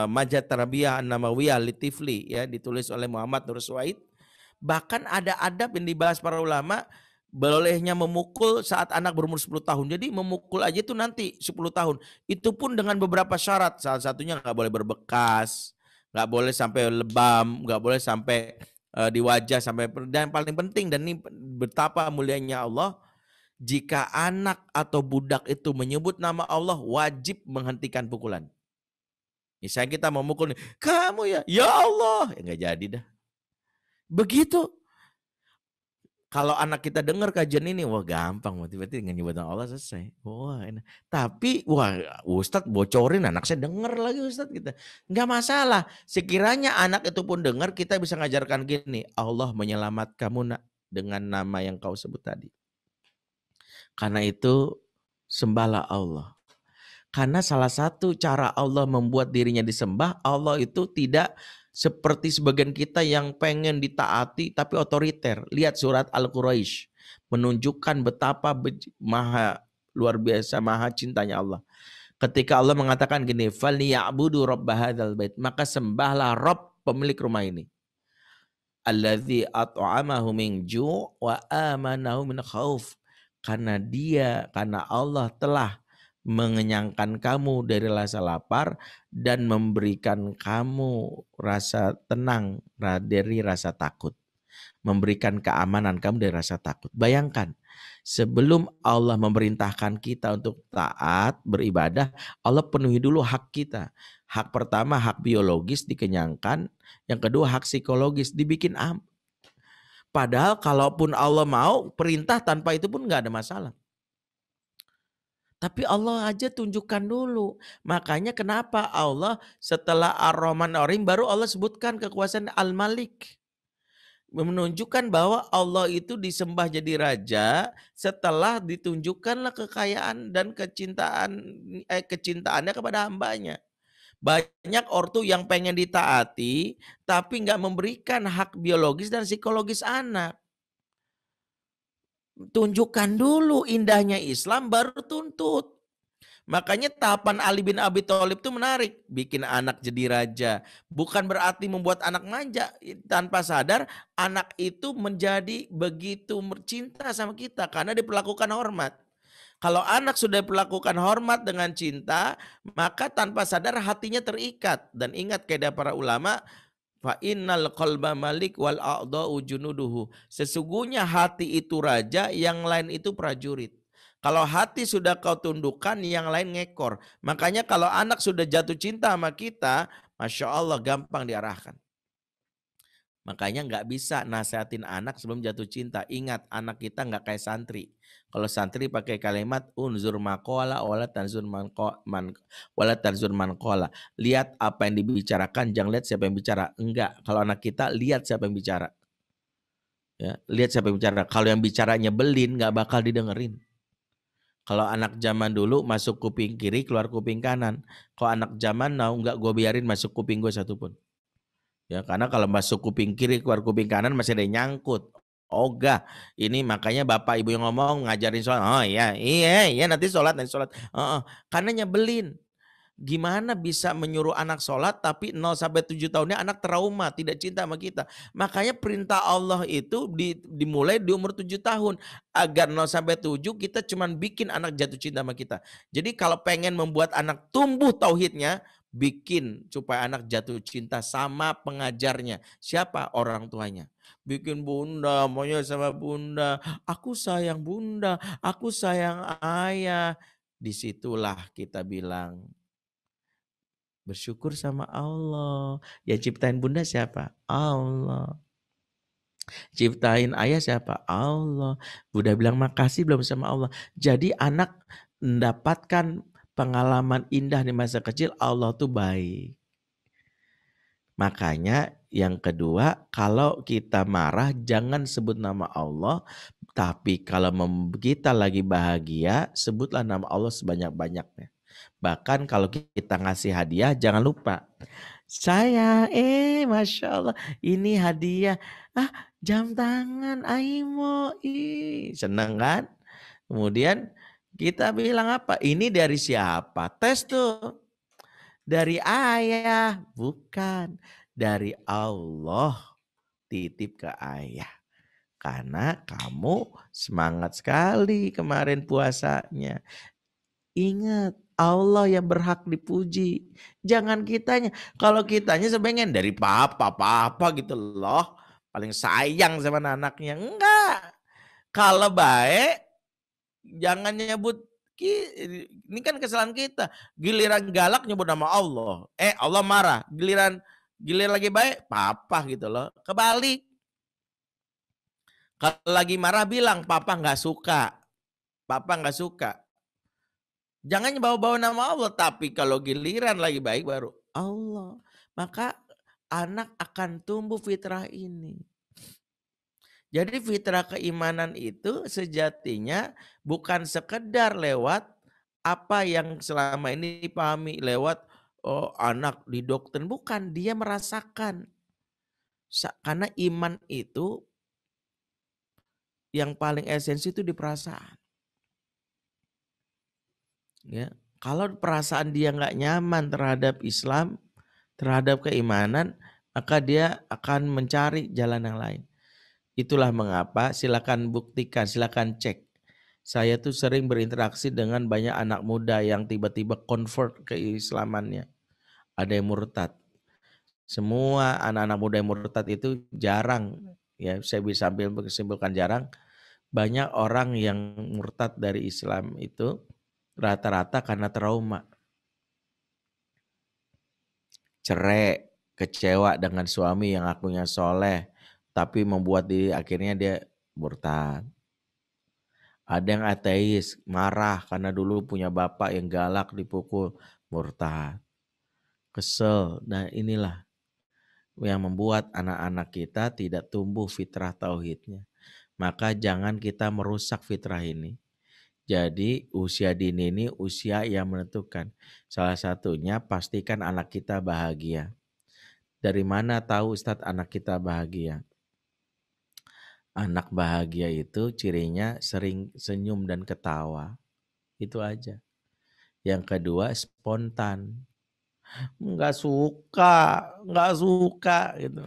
Majah Tarbiyah An-Namawiyah Litifli ya, ditulis oleh Muhammad Nur Suwaid. Bahkan ada adab yang dibahas para ulama, bolehnya memukul saat anak berumur 10 tahun. Jadi memukul aja itu nanti 10 tahun. Itu pun dengan beberapa syarat. Salah satunya nggak boleh berbekas, nggak boleh sampai lebam, nggak boleh sampai di wajah sampai, dan paling penting, dan ini betapa mulianya Allah, jika anak atau budak itu menyebut nama Allah, wajib menghentikan pukulan. Misalnya kita mau mukul, kamu ya Allah, nggak jadi dah. Begitu. Kalau anak kita dengar kajian ini, wah gampang, tiba-tiba nyebut nama Allah selesai. Wah, enak. Tapi wah Ustadz bocorin, anak saya dengar lagi Ustadz kita. Nggak masalah. Sekiranya anak itu pun dengar, kita bisa ngajarkan gini, Allah menyelamat kamu nak dengan nama yang kau sebut tadi. Karena itu sembahlah Allah. Karena salah satu cara Allah membuat dirinya disembah, Allah itu tidak seperti sebagian kita yang pengen ditaati tapi otoriter. Lihat surat Al-Quraisy menunjukkan betapa maha luar biasa, maha cintanya Allah. Ketika Allah mengatakan gini, "Falyabudu rabb hadzal bait", maka sembahlah Rabb pemilik rumah ini. Allazi at'amahu min ju' wa amanahu min khauf. Karena Allah telah mengenyangkan kamu dari rasa lapar dan memberikan kamu rasa tenang dari rasa takut. Memberikan keamanan kamu dari rasa takut. Bayangkan, sebelum Allah memerintahkan kita untuk taat, beribadah, Allah penuhi dulu hak kita. Hak pertama, hak biologis dikenyangkan. Yang kedua, hak psikologis dibikin am. Padahal kalaupun Allah mau, perintah tanpa itu pun gak ada masalah. Tapi Allah aja tunjukkan dulu. Makanya kenapa Allah setelah Ar-Rahman Ar-Rahim baru Allah sebutkan kekuasaan Al-Malik. Menunjukkan bahwa Allah itu disembah jadi raja setelah ditunjukkanlah kekayaan dan kecintaannya kepada hambanya. Banyak ortu yang pengen ditaati tapi nggak memberikan hak biologis dan psikologis anak. Tunjukkan dulu indahnya Islam baru tuntut. Makanya tahapan Ali bin Abi Thalib itu menarik. Bikin anak jadi raja. Bukan berarti membuat anak manja. Tanpa sadar anak itu menjadi begitu cinta sama kita. Karena diperlakukan hormat. Kalau anak sudah diperlakukan hormat dengan cinta, maka tanpa sadar hatinya terikat. Dan ingat kaidah para ulama, fa innal qalba malik wal a'dha'u junuduhu. Sesungguhnya hati itu raja, yang lain itu prajurit. Kalau hati sudah kau tundukkan, yang lain ngekor. Makanya kalau anak sudah jatuh cinta sama kita, Masya Allah gampang diarahkan. Makanya nggak bisa nasihatin anak sebelum jatuh cinta. Ingat, anak kita nggak kayak santri. Kalau santri pakai kalimat unzur maqala wala tanzur man qala. Lihat apa yang dibicarakan, jangan lihat siapa yang bicara. Enggak, kalau anak kita lihat siapa yang bicara. Ya, lihat siapa yang bicara. Kalau yang bicaranya belin nggak bakal didengerin. Kalau anak zaman dulu masuk kuping kiri, keluar kuping kanan. Kalau anak zaman now nggak gue biarin masuk kuping gue satupun. Ya, karena kalau masuk kuping kiri, keluar kuping kanan masih ada yang nyangkut. Ogah, ini makanya bapak ibu yang ngomong ngajarin sholat. Oh iya nanti sholat. Karena nyebelin. Gimana bisa menyuruh anak sholat tapi 0-7 tahunnya anak trauma, tidak cinta sama kita. Makanya perintah Allah itu dimulai di umur 7 tahun. Agar 0-7 kita cuman bikin anak jatuh cinta sama kita. Jadi kalau pengen membuat anak tumbuh tauhidnya, bikin supaya anak jatuh cinta sama pengajarnya. Siapa? Orang tuanya. Bikin bunda, maunya sama bunda. Aku sayang bunda, aku sayang ayah. Disitulah kita bilang, bersyukur sama Allah. Ya ciptain bunda siapa? Allah. Ciptain ayah siapa? Allah. Bunda bilang makasih belum sama Allah. Jadi anak mendapatkan pengalaman indah di masa kecil, Allah tuh baik. Makanya yang kedua, kalau kita marah jangan sebut nama Allah. Tapi kalau kita lagi bahagia, sebutlah nama Allah sebanyak-banyaknya. Bahkan kalau kita ngasih hadiah jangan lupa. Saya Masya Allah ini hadiah. Jam tangan Aimo. Seneng kan? Kemudian kita bilang apa? Ini dari siapa? Tes tuh. Dari ayah, bukan. Dari Allah titip ke ayah. Karena kamu semangat sekali kemarin puasanya. Ingat, Allah yang berhak dipuji. Jangan kitanya. Kalau kitanya sebenarnya dari papa gitu loh. Paling sayang sama anaknya. Enggak. Kalau baik, jangan nyebut. Ini kan kesalahan kita. Giliran galak nyebut nama Allah. Allah marah. Giliran lagi baik, papa gitu loh. Kebalik. Kalau lagi marah bilang, papa nggak suka. Papa nggak suka. Jangan bawa-bawa nama Allah. Tapi kalau giliran lagi baik baru Allah. Maka anak akan tumbuh fitrah ini. Jadi fitrah keimanan itu sejatinya bukan sekedar lewat apa yang selama ini dipahami lewat anak didoktrin. Bukan, dia merasakan. Karena iman itu yang paling esensi itu di perasaan. Ya, kalau perasaan dia nggak nyaman terhadap Islam, terhadap keimanan, maka dia akan mencari jalan yang lain. Itulah mengapa silakan buktikan, silakan cek. Saya tuh sering berinteraksi dengan banyak anak muda yang tiba-tiba convert keislamannya. Ada yang murtad. Semua anak-anak muda yang murtad itu jarang, ya saya bisa ambil kesimpulan jarang. Banyak orang yang murtad dari Islam itu rata-rata karena trauma. Cerai, kecewa dengan suami yang akunya soleh, tapi membuat akhirnya dia murtad. Ada yang ateis, marah karena dulu punya bapak yang galak dipukul, murtad. Kesel, dan inilah yang membuat anak-anak kita tidak tumbuh fitrah tauhidnya. Maka jangan kita merusak fitrah ini. Jadi usia dini ini usia yang menentukan. Salah satunya pastikan anak kita bahagia. Dari mana tahu Ustadz anak kita bahagia? Anak bahagia itu cirinya sering senyum dan ketawa. Itu aja. Yang kedua spontan. Nggak suka gitu.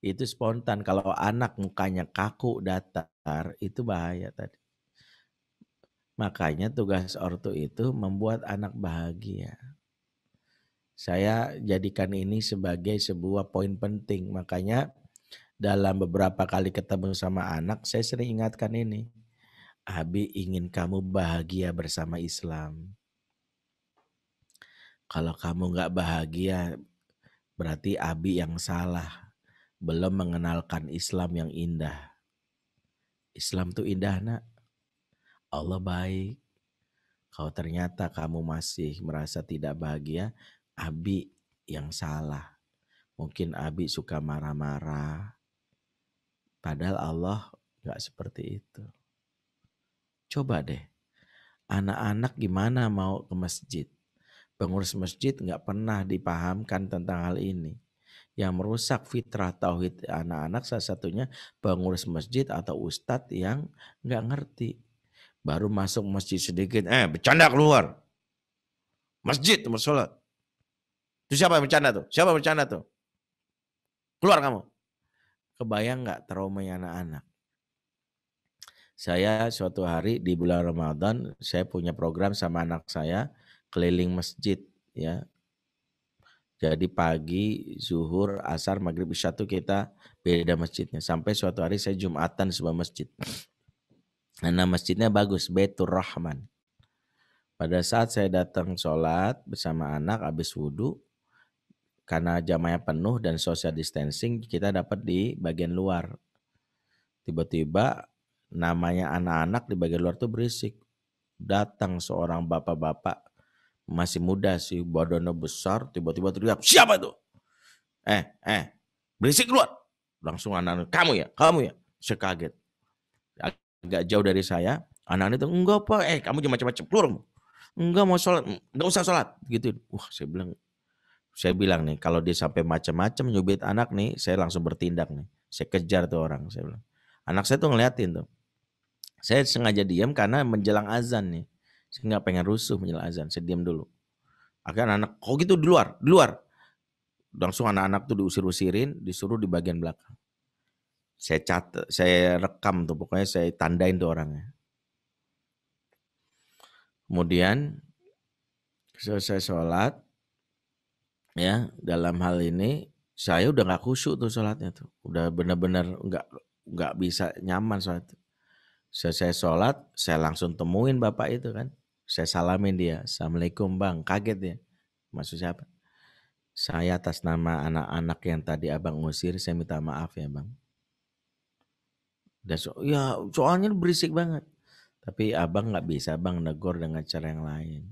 Itu spontan. Kalau anak mukanya kaku datar itu bahaya tadi. Makanya tugas ortu itu membuat anak bahagia. Saya jadikan ini sebagai sebuah poin penting. Makanya dalam beberapa kali ketemu sama anak, saya sering ingatkan ini. Abi ingin kamu bahagia bersama Islam. Kalau kamu nggak bahagia, berarti Abi yang salah. Belum mengenalkan Islam yang indah. Islam tuh indah nak. Allah baik. Kalau ternyata kamu masih merasa tidak bahagia, Abi yang salah. Mungkin Abi suka marah-marah. Padahal Allah gak seperti itu. Coba deh, anak-anak gimana mau ke masjid? Pengurus masjid gak pernah dipahamkan tentang hal ini. Yang merusak fitrah tauhid anak-anak salah satunya pengurus masjid atau ustadz yang gak ngerti. Baru masuk masjid sedikit, bercanda keluar. Masjid tempat sholat. Itu siapa yang bercanda tuh? Siapa yang bercanda tuh? Keluar kamu. Kebayang gak traumanya anak-anak? Saya suatu hari di bulan Ramadan, saya punya program sama anak saya keliling masjid ya. Jadi pagi, zuhur, asar, maghrib, isya itu kita beda masjidnya. Sampai suatu hari saya Jumatan sebuah masjid. Nah masjidnya bagus, Baitur Rahman. Pada saat saya datang sholat bersama anak habis wudhu, karena jamaahnya penuh dan social distancing, kita dapat di bagian luar. Tiba-tiba namanya anak-anak di bagian luar tuh berisik. Datang seorang bapak-bapak masih muda sih, badannya besar, tiba-tiba teriak, siapa itu? Berisik keluar. Langsung anak-anak, kamu ya. Saya kaget. Agak jauh dari saya, anak-anak itu, enggak pak, kamu jangan macam-macam, keluar. Enggak mau sholat, enggak usah sholat. Gitu. Wah saya bilang nih, kalau dia sampai macam-macam nyubit anak nih, saya langsung bertindak nih. Saya kejar tuh orang, saya bilang. Anak saya tuh ngeliatin tuh. Saya sengaja diam karena menjelang azan nih. Saya nggak pengen rusuh menjelang azan, saya diam dulu. Akhirnya anak, kok gitu di luar. Langsung anak-anak tuh diusir-usirin, disuruh di bagian belakang. Saya catat, saya rekam tuh, pokoknya saya tandain tuh orangnya. Kemudian selesai sholat, ya dalam hal ini saya udah nggak khusyuk tuh sholatnya tuh, udah benar-benar nggak bisa nyaman sholat. Selesai sholat, saya langsung temuin bapak itu kan, saya salamin dia, assalamualaikum bang, kaget dia, maksud siapa? Saya atas nama anak-anak yang tadi abang usir, saya minta maaf ya bang. Dan ya soalnya berisik banget. Tapi abang nggak bisa bang negor dengan cara yang lain.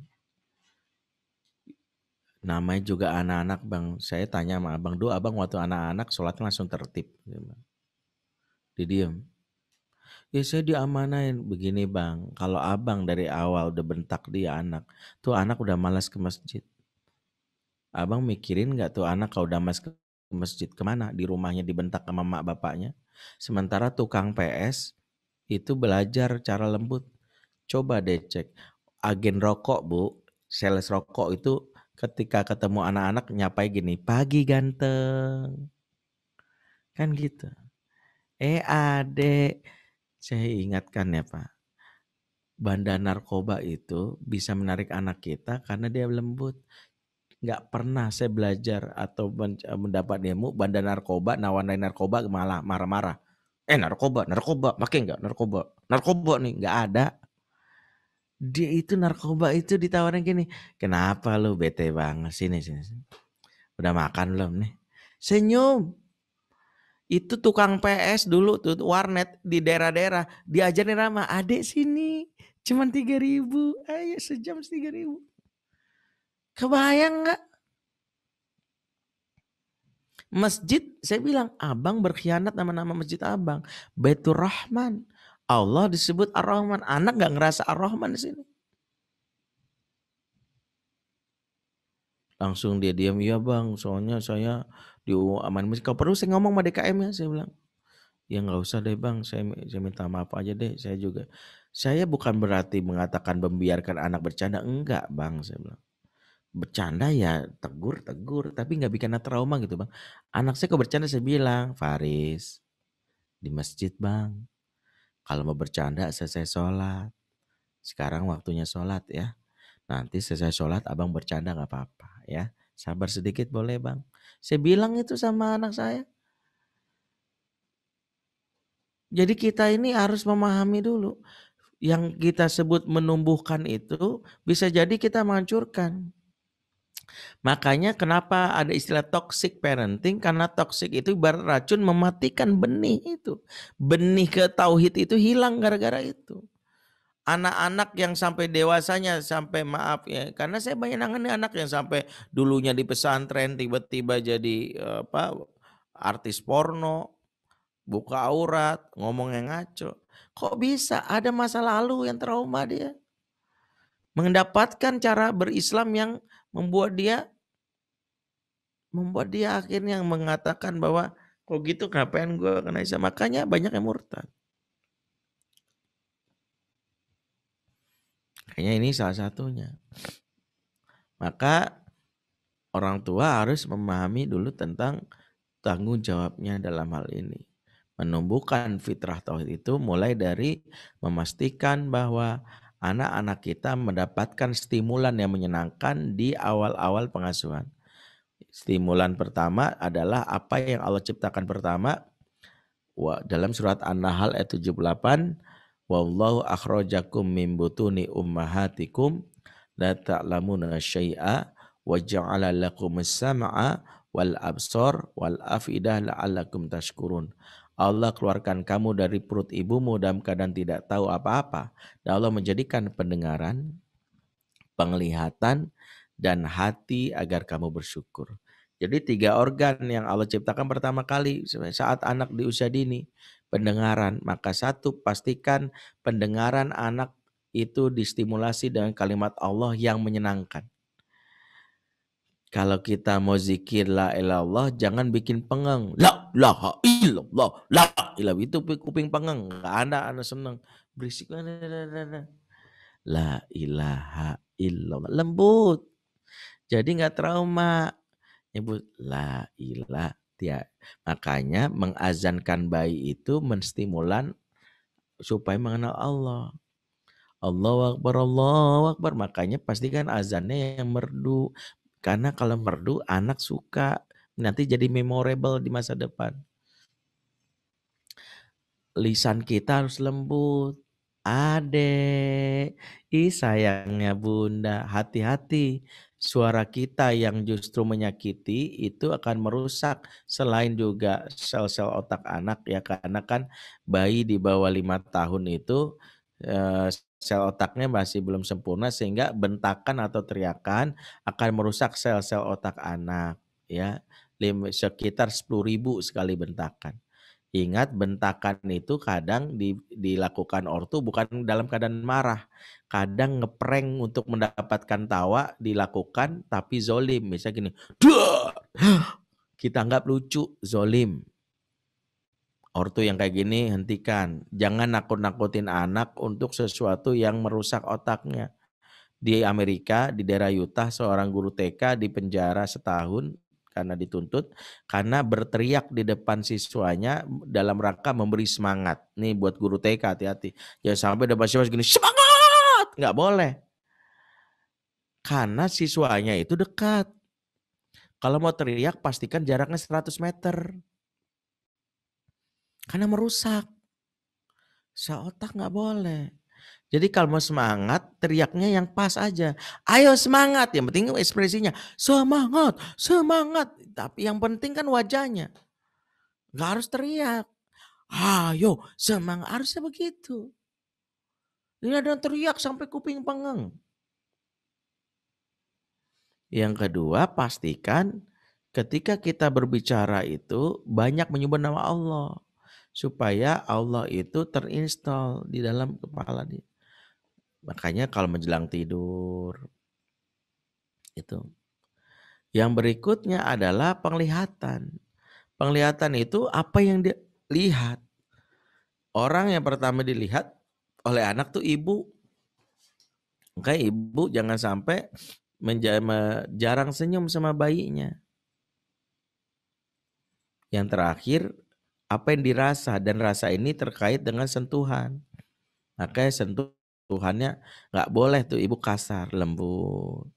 Namanya juga anak-anak bang. Saya tanya sama abang, dulu abang waktu anak-anak sholatnya langsung tertib. Dia diem. Ya saya diamanain begini bang. Kalau abang dari awal udah bentak dia anak, tuh anak udah malas ke masjid. Abang mikirin nggak tuh anak kalau udah malas ke masjid kemana? Di rumahnya dibentak sama mak bapaknya. Sementara tukang PS itu belajar cara lembut. Coba deh cek agen rokok bu, sales rokok itu ketika ketemu anak-anak nyapai gini, pagi ganteng, kan gitu. Adek, saya ingatkan ya Pak, bandar narkoba itu bisa menarik anak kita karena dia lembut. Nggak pernah saya belajar atau mendapat ilmu bandar narkoba, nawarin narkoba malah marah-marah. Narkoba, pakai nggak narkoba nih, nggak ada. Dia itu narkoba itu ditawarin gini, kenapa lu bete banget, sini. Udah makan belum nih? Senyum. Itu tukang PS dulu tuh warnet di daerah-daerah diajarin Rama, adek sini, cuman 3.000, ayo sejam 3.000. Kebayang nggak? Masjid, saya bilang, abang berkhianat nama-nama masjid abang. Baitur Rahman. Allah disebut Ar-Rahman. Anak nggak ngerasa Ar-Rahman di sini. Langsung dia diam, iya bang, soalnya saya di aman masjid. Kalau perlu saya ngomong sama DKM ya, saya bilang. Ya nggak usah deh bang, saya minta maaf aja deh, saya juga. Saya bukan berarti mengatakan membiarkan anak bercanda, enggak bang, saya bilang. Bercanda ya tegur, tapi nggak bikin anak trauma gitu bang. Anak saya kok bercanda, saya bilang, Faris, di masjid bang, kalau mau bercanda selesai sholat. Sekarang waktunya sholat ya. Nanti selesai sholat abang bercanda gak apa-apa ya. Sabar sedikit boleh bang. Saya bilang itu sama anak saya. Jadi kita ini harus memahami dulu. Yang kita sebut menumbuhkan itu bisa jadi kita menghancurkan. Makanya kenapa ada istilah toxic parenting, karena toxic itu ibarat racun mematikan benih itu. Benih ke tauhid itu hilang gara-gara itu. Anak-anak yang sampai dewasanya sampai maaf ya, karena saya banyak nangani anak yang sampai dulunya di pesantren tiba-tiba jadi artis porno, buka aurat, ngomong yang ngaco. Kok bisa? Ada masa lalu yang trauma dia. Mendapatkan cara berislam yang membuat dia akhirnya mengatakan bahwa kok gitu ngapain gue kena Islam. Makanya banyak yang murtad. Kayaknya ini salah satunya. Maka orang tua harus memahami dulu tentang tanggung jawabnya dalam hal ini. Menumbuhkan fitrah tauhid itu mulai dari memastikan bahwa anak-anak kita mendapatkan stimulan yang menyenangkan di awal-awal pengasuhan. Stimulan pertama adalah apa yang Allah ciptakan pertama dalam surat An-Nahl ayat 78, wallahu akhrajakum min butuni ummahatikum la ta'lamuna syai'a wa ja'ala lakumus sam'a wal absar wal afidah la'allakum tashkurun. Allah keluarkan kamu dari perut ibumu dalam keadaan tidak tahu apa-apa. Dan Allah menjadikan pendengaran, penglihatan, dan hati agar kamu bersyukur. Jadi 3 organ yang Allah ciptakan pertama kali saat anak di usia dini. Pendengaran, maka 1, pastikan pendengaran anak itu distimulasi dengan kalimat Allah yang menyenangkan. Kalau kita mau zikir la ilallah, jangan bikin pengeng. La ilaha illallah, la ilallah. Itu kuping pengeng. Nggak ada anak seneng. Berisik. La ilaha illallah. Lembut. Jadi nggak trauma. Nyebut la ilah tiada. Makanya mengazankan bayi itu menstimulan supaya mengenal Allah. Allahu Akbar, Allahu Akbar. Makanya pastikan azannya yang merdu. Karena kalau merdu anak suka. Nanti jadi memorable di masa depan. Lisan kita harus lembut. Adek, sayangnya bunda, hati-hati. Suara kita yang justru menyakiti itu akan merusak selain juga sel-sel otak anak ya, karena kan bayi di bawah 5 tahun itu sel otaknya masih belum sempurna sehingga bentakan atau teriakan akan merusak sel-sel otak anak ya, sekitar 10.000 sekali bentakan. Ingat bentakan itu kadang dilakukan ortu bukan dalam keadaan marah. Kadang ngeprank untuk mendapatkan tawa dilakukan tapi zolim. Misalnya gini, duh! Kita anggap lucu, zolim. Ortu yang kayak gini hentikan. Jangan nakut-nakutin anak untuk sesuatu yang merusak otaknya. Di Amerika, di daerah Utah, seorang guru TK dipenjara setahun karena dituntut karena berteriak di depan siswanya dalam rangka memberi semangat. Nih buat guru TK hati-hati. Jangan sampai depan siswa gini semangat, nggak boleh. Karena siswanya itu dekat. Kalau mau teriak pastikan jaraknya 100 meter. Karena merusak. Seotak nggak boleh. Jadi kalau mau semangat, teriaknya yang pas aja. Ayo semangat, yang penting ekspresinya. Semangat, semangat. Tapi yang penting kan wajahnya. Gak harus teriak. Ayo semangat, harusnya begitu. Ini ada yang teriak sampai kuping pengeng. Yang kedua, pastikan ketika kita berbicara itu banyak menyebut nama Allah. Supaya Allah itu terinstall di dalam kepala dia. Makanya kalau menjelang tidur itu. Yang berikutnya adalah penglihatan. Penglihatan itu apa yang dia lihat. Orang yang pertama dilihat oleh anak tuh ibu. Makanya ibu jangan sampai jarang senyum sama bayinya. Yang terakhir, apa yang dirasa, dan rasa ini terkait dengan sentuhan. Makanya sentuhannya nggak boleh tuh ibu kasar, lembut.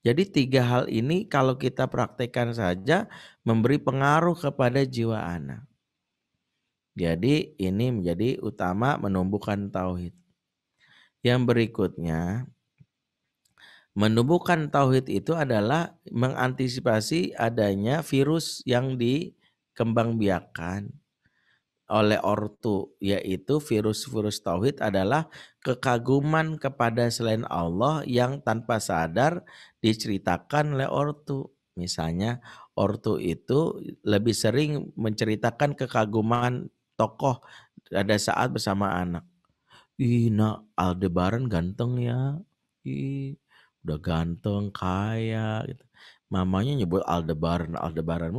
Jadi 3 hal ini kalau kita praktekkan saja memberi pengaruh kepada jiwa anak. Jadi ini menjadi utama menumbuhkan tauhid. Yang berikutnya, menumbuhkan tauhid itu adalah mengantisipasi adanya virus yang dikembangbiakan oleh ortu, yaitu virus-virus tauhid adalah kekaguman kepada selain Allah yang tanpa sadar diceritakan oleh ortu. Misalnya ortu itu lebih sering menceritakan kekaguman tokoh pada saat bersama anak. Ih, nak Aldebaran ganteng ya. Ih, udah ganteng, kaya gitu. Mamanya nyebut Aldebaran, Aldebaran.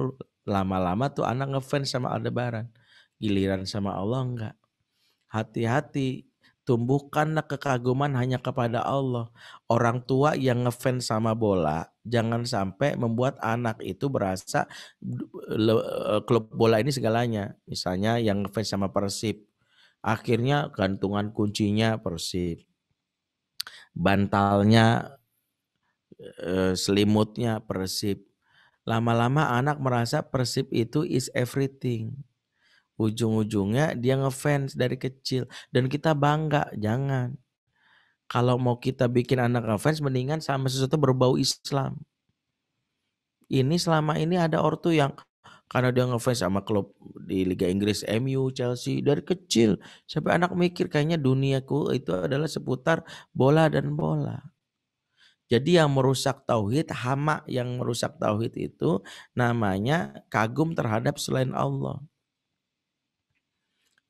Lama-lama tuh anak ngefans sama Aldebaran. Giliran sama Allah enggak. Hati-hati, tumbuhkanlah kekaguman hanya kepada Allah. Orang tua yang ngefans sama bola, jangan sampai membuat anak itu berasa klub bola ini segalanya. Misalnya yang ngefans sama Persib, akhirnya gantungan kuncinya Persib. Bantalnya, selimutnya Persib. Lama-lama anak merasa Persib itu is everything. Ujung-ujungnya dia ngefans dari kecil. Dan kita bangga, jangan. Kalau mau kita bikin anak ngefans, mendingan sama sesuatu berbau Islam. Ini selama ini ada ortu yang karena dia ngefans sama klub di Liga Inggris, MU, Chelsea, dari kecil. Sampai anak mikir kayaknya duniaku itu adalah seputar bola dan bola. Jadi yang merusak tauhid, hama yang merusak tauhid itu namanya kagum terhadap selain Allah.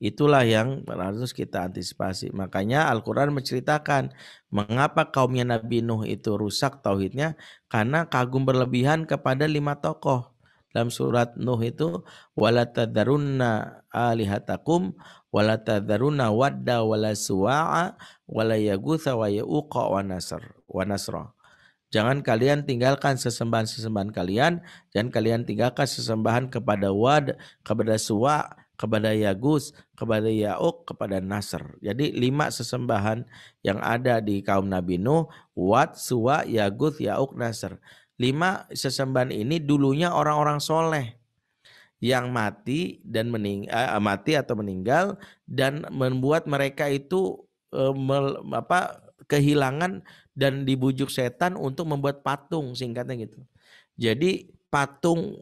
Itulah yang harus kita antisipasi. Makanya Al-Quran menceritakan mengapa kaumnya Nabi Nuh itu rusak tauhidnya, karena kagum berlebihan kepada 5 tokoh. Dalam surat Nuh itu wala tadarunna alihatakum wala tadarunna wadda wala suwa'a wala yaghutha wa yauqa wa nasra. Jangan kalian tinggalkan sesembahan-sesembahan kalian, dan kalian tinggalkan sesembahan kepada Wad, kepada Suwa, kepada Yagus, kepada Ya'uq, kepada Nasr. Jadi 5 sesembahan yang ada di kaum Nabi Nuh, Wad, Suwa, Yagus, Ya'uq, Nasr. 5 sesembahan ini dulunya orang-orang soleh yang mati dan mati atau meninggal, dan membuat mereka itu kehilangan dan dibujuk setan untuk membuat patung, singkatnya gitu. Jadi patung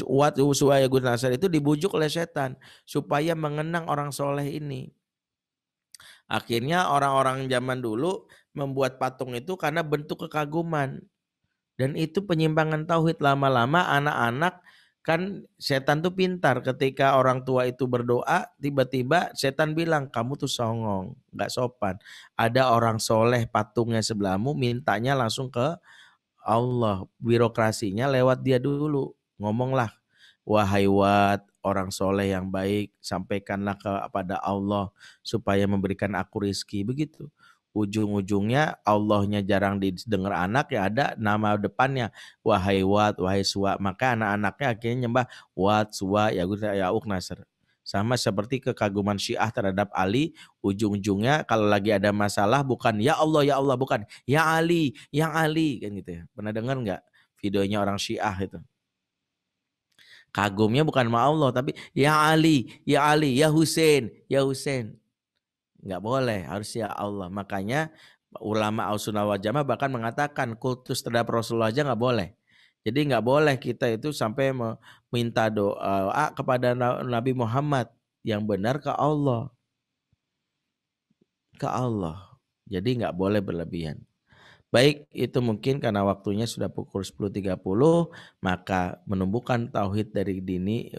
Wat, Suwa, Yagus, Nasr itu dibujuk oleh setan supaya mengenang orang soleh ini. Akhirnya orang-orang zaman dulu membuat patung itu karena bentuk kekaguman. Dan itu penyimpangan tauhid. Lama-lama anak-anak, kan setan tuh pintar, ketika orang tua itu berdoa, tiba-tiba setan bilang, kamu tuh songong, gak sopan. Ada orang soleh patungnya sebelahmu, mintanya langsung ke Allah. Birokrasinya lewat dia dulu. Ngomonglah, wahai Wat, orang soleh yang baik, sampaikanlah kepada Allah supaya memberikan aku rizki. Begitu. Ujung-ujungnya Allahnya jarang didengar anak, ya ada nama depannya, wahai Wat, wahai Suwa. Maka anak-anaknya akhirnya nyembah Wat, Suwa, Ya'uq, Nasr. Sama seperti kekaguman Syiah terhadap Ali, ujung-ujungnya kalau lagi ada masalah bukan ya Allah, bukan ya Ali, yang Ali, kan gitu ya. Pernah dengar nggak videonya orang Syiah itu? Kagumnya bukan sama Allah, tapi ya Ali, ya Ali, ya Hussein, ya Hussein. Nggak boleh, harus ya Allah. Makanya ulama Ahlussunnah wal Jamaah bahkan mengatakan kultus terhadap Rasulullah aja nggak boleh. Jadi nggak boleh kita itu sampai meminta doa kepada Nabi Muhammad, yang benar ke Allah. Ke Allah. Jadi nggak boleh berlebihan. Baik, itu mungkin karena waktunya sudah pukul 10.30, maka menumbuhkan tauhid dari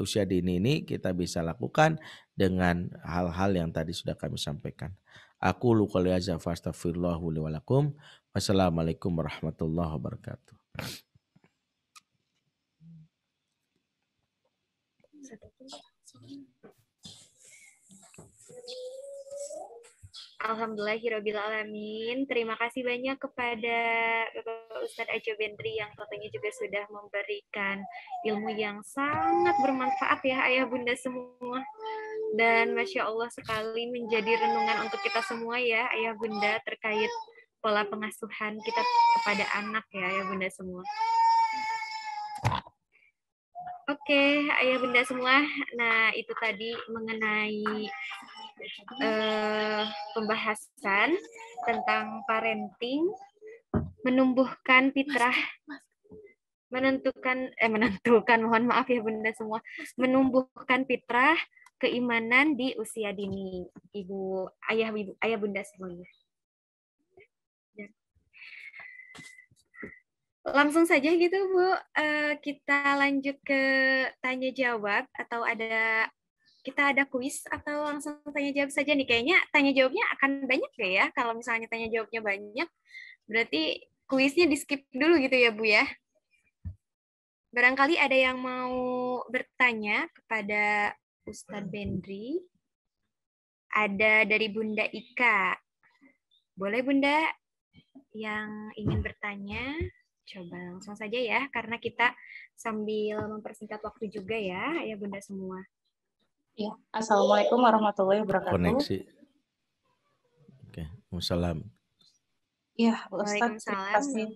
usia dini ini kita bisa lakukan dengan hal-hal yang tadi sudah kami sampaikan. Aku qouli hadza fa astaghfirullah li wa lakum. Wassalamualaikum warahmatullahi wabarakatuh. Alhamdulillahirrabbilalamin. Terima kasih banyak kepada Bapak Ustadz Ajo Bentri yang tentunya juga sudah memberikan ilmu yang sangat bermanfaat ya ayah bunda semua. Dan Masya Allah sekali menjadi renungan untuk kita semua ya ayah bunda terkait pola pengasuhan kita kepada anak ya ayah bunda semua. Oke, ayah bunda semua. Nah itu tadi mengenai pembahasan tentang parenting, menumbuhkan fitrah, menentukan mohon maaf ya bunda semua, menumbuhkan fitrah keimanan di usia dini, ayah bunda semuanya. Langsung saja gitu Bu, kita lanjut ke tanya jawab atau kita ada kuis atau langsung tanya jawab saja nih? Kayaknya tanya jawabnya akan banyak ya. Kalau misalnya tanya jawabnya banyak, berarti kuisnya di skip dulu gitu ya Bu ya. Barangkali ada yang mau bertanya kepada Ustadz Bentri. Ada dari Bunda Ika. Boleh Bunda yang ingin bertanya? Coba langsung saja ya, karena kita sambil mempersingkat waktu juga ya, ya Bunda semua. Ya, Assalamualaikum warahmatullahi wabarakatuh. Koneksi. Oke, wassalam. Ya, Ustadz, terima kasih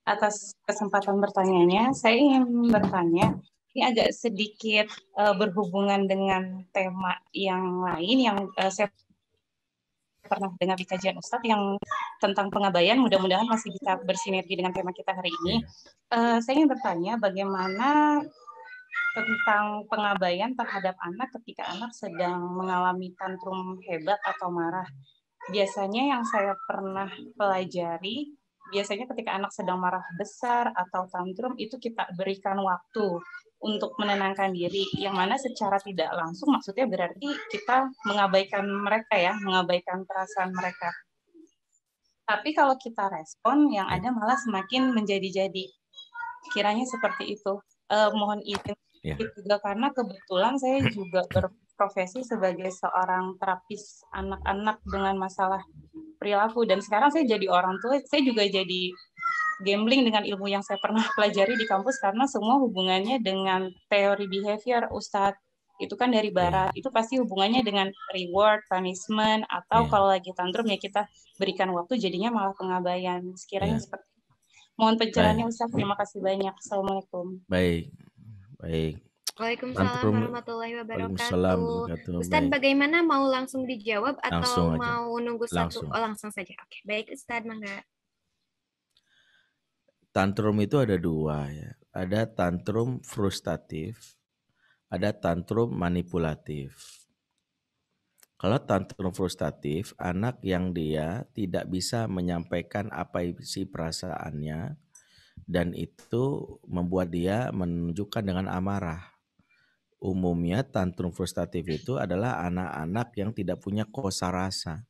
atas kesempatan bertanya-nya. Saya ingin bertanya, ini agak sedikit berhubungan dengan tema yang lain yang saya pernah dengar di kajian Ustadz yang tentang pengabaian. Mudah-mudahan masih bisa bersinergi dengan tema kita hari ini. Saya ingin bertanya bagaimana tentang pengabaian terhadap anak ketika anak sedang mengalami tantrum hebat atau marah. Biasanya yang saya pernah pelajari, biasanya ketika anak sedang marah besar atau tantrum, itu kita berikan waktu untuk menenangkan diri, yang mana secara tidak langsung maksudnya berarti kita mengabaikan mereka ya, mengabaikan perasaan mereka. Tapi kalau kita respon, yang ada malah semakin menjadi-jadi. Kiranya seperti itu. Mohon izin juga karena kebetulan saya juga berprofesi sebagai seorang terapis anak-anak dengan masalah perilaku, dan sekarang saya jadi orang tua, saya juga jadi gambling dengan ilmu yang saya pernah pelajari di kampus, karena semua hubungannya dengan teori behavior, Ustadz. Itu kan dari barat, itu pasti hubungannya dengan reward, punishment, atau kalau lagi tantrum ya kita berikan waktu, jadinya malah pengabaian. Sekiranya seperti itu. Mohon pencerahannya Ustadz, terima kasih banyak. Assalamualaikum. Baik. Waalaikumsalam warahmatullahi wabarakatuh. Ustadz, bagaimana, mau langsung dijawab atau mau nunggu satu? Langsung saja. Oke, baik Ustadz, mangga. Tantrum itu ada dua ya. Ada tantrum frustratif, ada tantrum manipulatif. Kalau tantrum frustratif, anak yang dia tidak bisa menyampaikan apa isi perasaannya dan itu membuat dia menunjukkan dengan amarah. Umumnya tantrum frustratif itu adalah anak-anak yang tidak punya kosa rasa.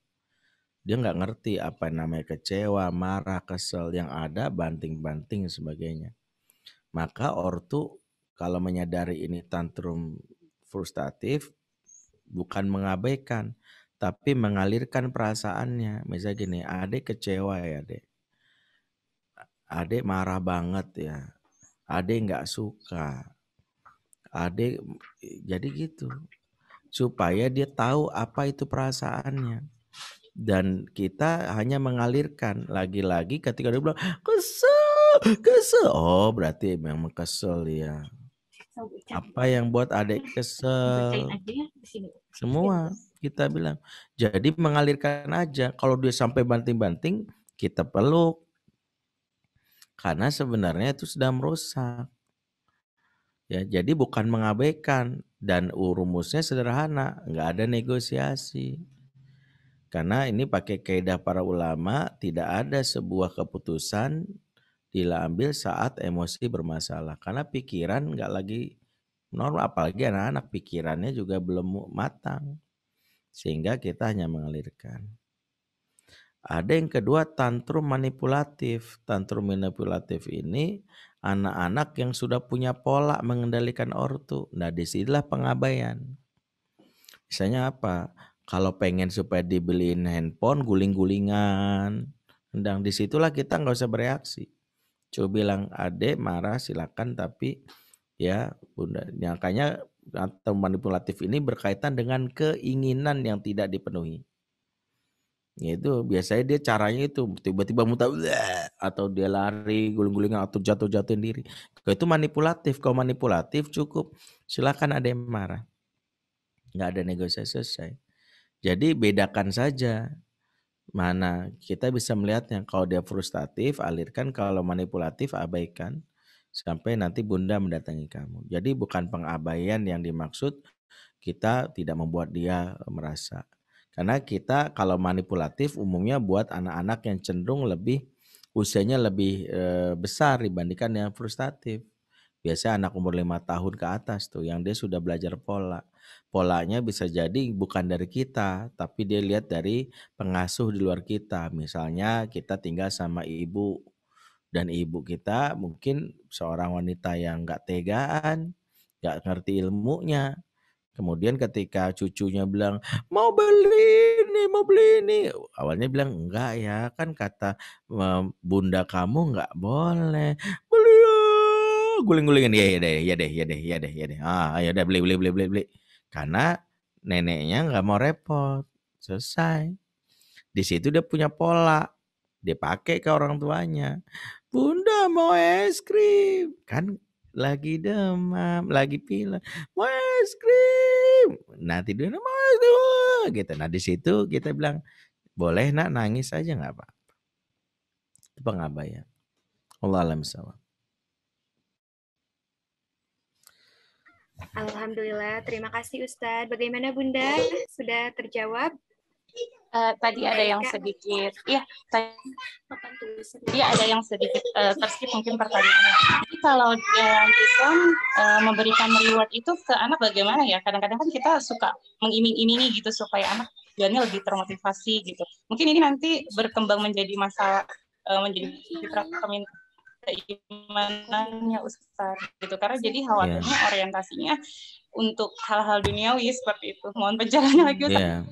Dia nggak ngerti apa namanya kecewa, marah, kesel, yang ada banting-banting sebagainya. Maka ortu kalau menyadari ini tantrum frustratif, bukan mengabaikan, tapi mengalirkan perasaannya. Misalnya gini, adek kecewa ya adek. Adek marah banget ya. Adek nggak suka. Adek, jadi gitu. Supaya dia tahu apa itu perasaannya. Dan kita hanya mengalirkan. Lagi-lagi ketika dia bilang, kesel. Oh berarti memang kesel ya. Apa yang buat adek kesel? Semua kita bilang. Jadi mengalirkan aja. Kalau dia sampai banting-banting, kita peluk. Karena sebenarnya itu sudah merusak. Ya, jadi bukan mengabaikan, dan rumusnya sederhana, nggak ada negosiasi. Karena ini pakai kaidah para ulama, tidak ada sebuah keputusan diambil saat emosi bermasalah. Karena pikiran nggak lagi normal, apalagi anak-anak pikirannya juga belum matang. Sehingga kita hanya mengalirkan. Ada yang kedua tantrum manipulatif. Tantrum manipulatif ini anak-anak yang sudah punya pola mengendalikan ortu. Nah disinilah pengabaian. Misalnya apa? Kalau pengen supaya dibeliin handphone, guling-gulingan. Dan disitulah kita nggak usah bereaksi. Coba bilang adek marah silakan, tapi ya bunda. Makanya tantrum manipulatif ini berkaitan dengan keinginan yang tidak dipenuhi. Itu biasanya dia caranya itu tiba-tiba muntah atau dia lari guling-gulingan atau jatuh-jatuhin diri. Itu manipulatif. Kalau manipulatif cukup silakan ada yang marah, nggak ada negosiasi selesai. Jadi bedakan saja mana kita bisa melihatnya. Kalau dia frustratif alirkan, kalau manipulatif abaikan sampai nanti bunda mendatangi kamu. Jadi bukan pengabaian yang dimaksud, kita tidak membuat dia merasa. Karena kita kalau manipulatif umumnya buat anak-anak yang cenderung lebih usianya lebih besar dibandingkan yang frustratif. Biasanya anak umur 5 tahun ke atas tuh yang dia sudah belajar pola. Polanya bisa jadi bukan dari kita, tapi dia lihat dari pengasuh di luar kita. Misalnya kita tinggal sama ibu dan ibu kita mungkin seorang wanita yang gak tegaan, gak ngerti ilmunya. Kemudian ketika cucunya bilang, mau beli ini. Awalnya bilang, enggak ya, kan kata bunda kamu enggak boleh. Beli ya. Guling-gulingin, ya deh. Ah, ya udah beli. Karena neneknya enggak mau repot. Selesai. Di situ dia punya pola. Dia pakai ke orang tuanya. Bunda mau es krim. Kan lagi demam, lagi pilek, mau es krim. Nah tidurnya mau es krim gitu. Nah di situ kita bilang boleh nak nangis aja nggak apa. Itu pengabaian. Allah alam sawab. Alhamdulillah, terima kasih Ustadz. Bagaimana Bunda? Sudah terjawab? Tadi ada yang sedikit, tadi ada yang sedikit terskip mungkin pertanyaannya. Jadi kalau dalam Islam memberikan reward itu ke anak bagaimana ya? Kadang-kadang kan kita suka mengiming-imingi gitu supaya anak tujuannya lebih termotivasi gitu. Mungkin ini nanti berkembang menjadi masalah, menjadi fitrah keimanannya Ustaz gitu. Karena jadi khawatirnya orientasinya untuk hal-hal duniawi seperti itu. Mohon pencerahannya lagi Ustaz.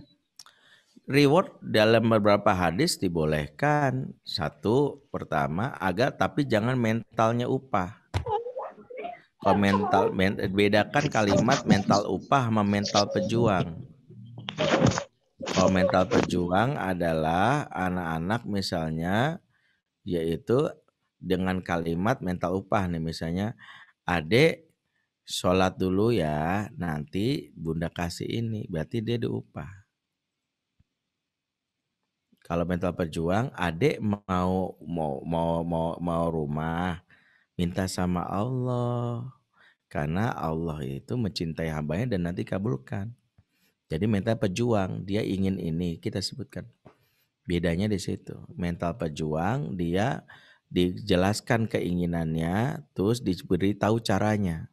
reward dalam beberapa hadis dibolehkan. Satu, pertama, tapi jangan mentalnya upah. Kalau bedakan kalimat mental upah sama mental pejuang. Kalau mental pejuang adalah anak-anak misalnya, yaitu dengan kalimat mental upah nih, misalnya, adek sholat dulu ya, nanti bunda kasih ini, berarti dia diupah. Kalau mental pejuang, adek mau rumah, minta sama Allah, karena Allah itu mencintai hambanya dan nanti kabulkan. Jadi mental pejuang, dia ingin ini, kita sebutkan. Bedanya di situ. Mental pejuang, dia dijelaskan keinginannya, terus diberi tahu caranya.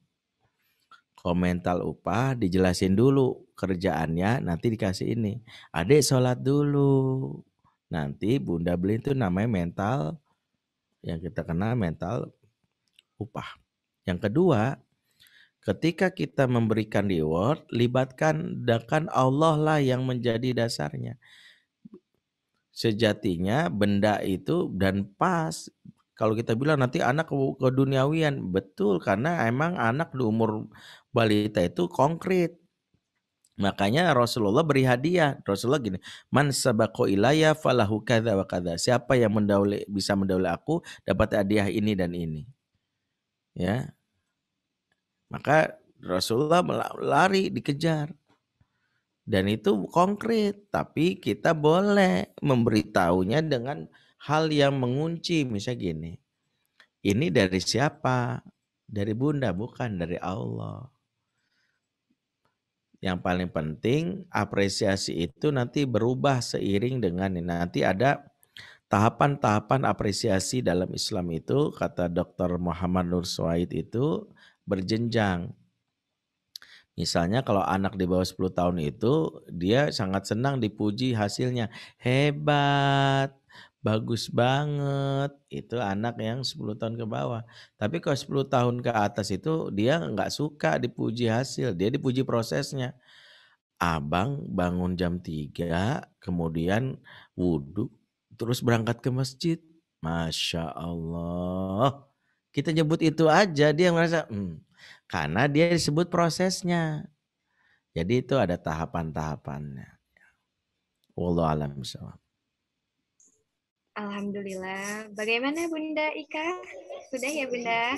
Kalau mental upah, dijelasin dulu kerjaannya, nanti dikasih ini. Adek sholat dulu. Nanti bunda beli itu namanya mental, yang kita kenal mental upah. Yang kedua, ketika kita memberikan reward, libatkan Allah lah yang menjadi dasarnya. Sejatinya benda itu dan pas. Kalau kita bilang nanti anak ke duniawian, betul, karena emang anak di umur balita itu konkret. Makanya Rasulullah beri hadiah. Rasulullah gini, man sabaqo ilayya falahu kadza wa kadza. Siapa yang bisa mendahului aku dapat hadiah ini dan ini. Ya. Maka Rasulullah lari dikejar. Dan itu konkret, tapi kita boleh memberitahunya dengan hal yang mengunci. Misalnya gini, ini dari siapa? Dari bunda, bukan dari Allah. Yang paling penting apresiasi itu nanti berubah seiring dengan ini. Nanti ada tahapan-tahapan apresiasi dalam Islam itu, kata Dr. Muhammad Nur Suwaid itu berjenjang. Misalnya kalau anak di bawah 10 tahun itu, dia sangat senang dipuji hasilnya. Hebat, bagus banget. Itu anak yang 10 tahun ke bawah. Tapi kalau 10 tahun ke atas itu, dia nggak suka dipuji hasil. Dia dipuji prosesnya. Abang bangun jam 3, kemudian wudhu, terus berangkat ke masjid. Masya Allah. Kita nyebut itu aja, dia merasa, karena dia disebut prosesnya. Jadi itu ada tahapan-tahapannya. Wallahu a'lam bishawab. Alhamdulillah. Bagaimana Bunda Ika? Sudah ya Bunda?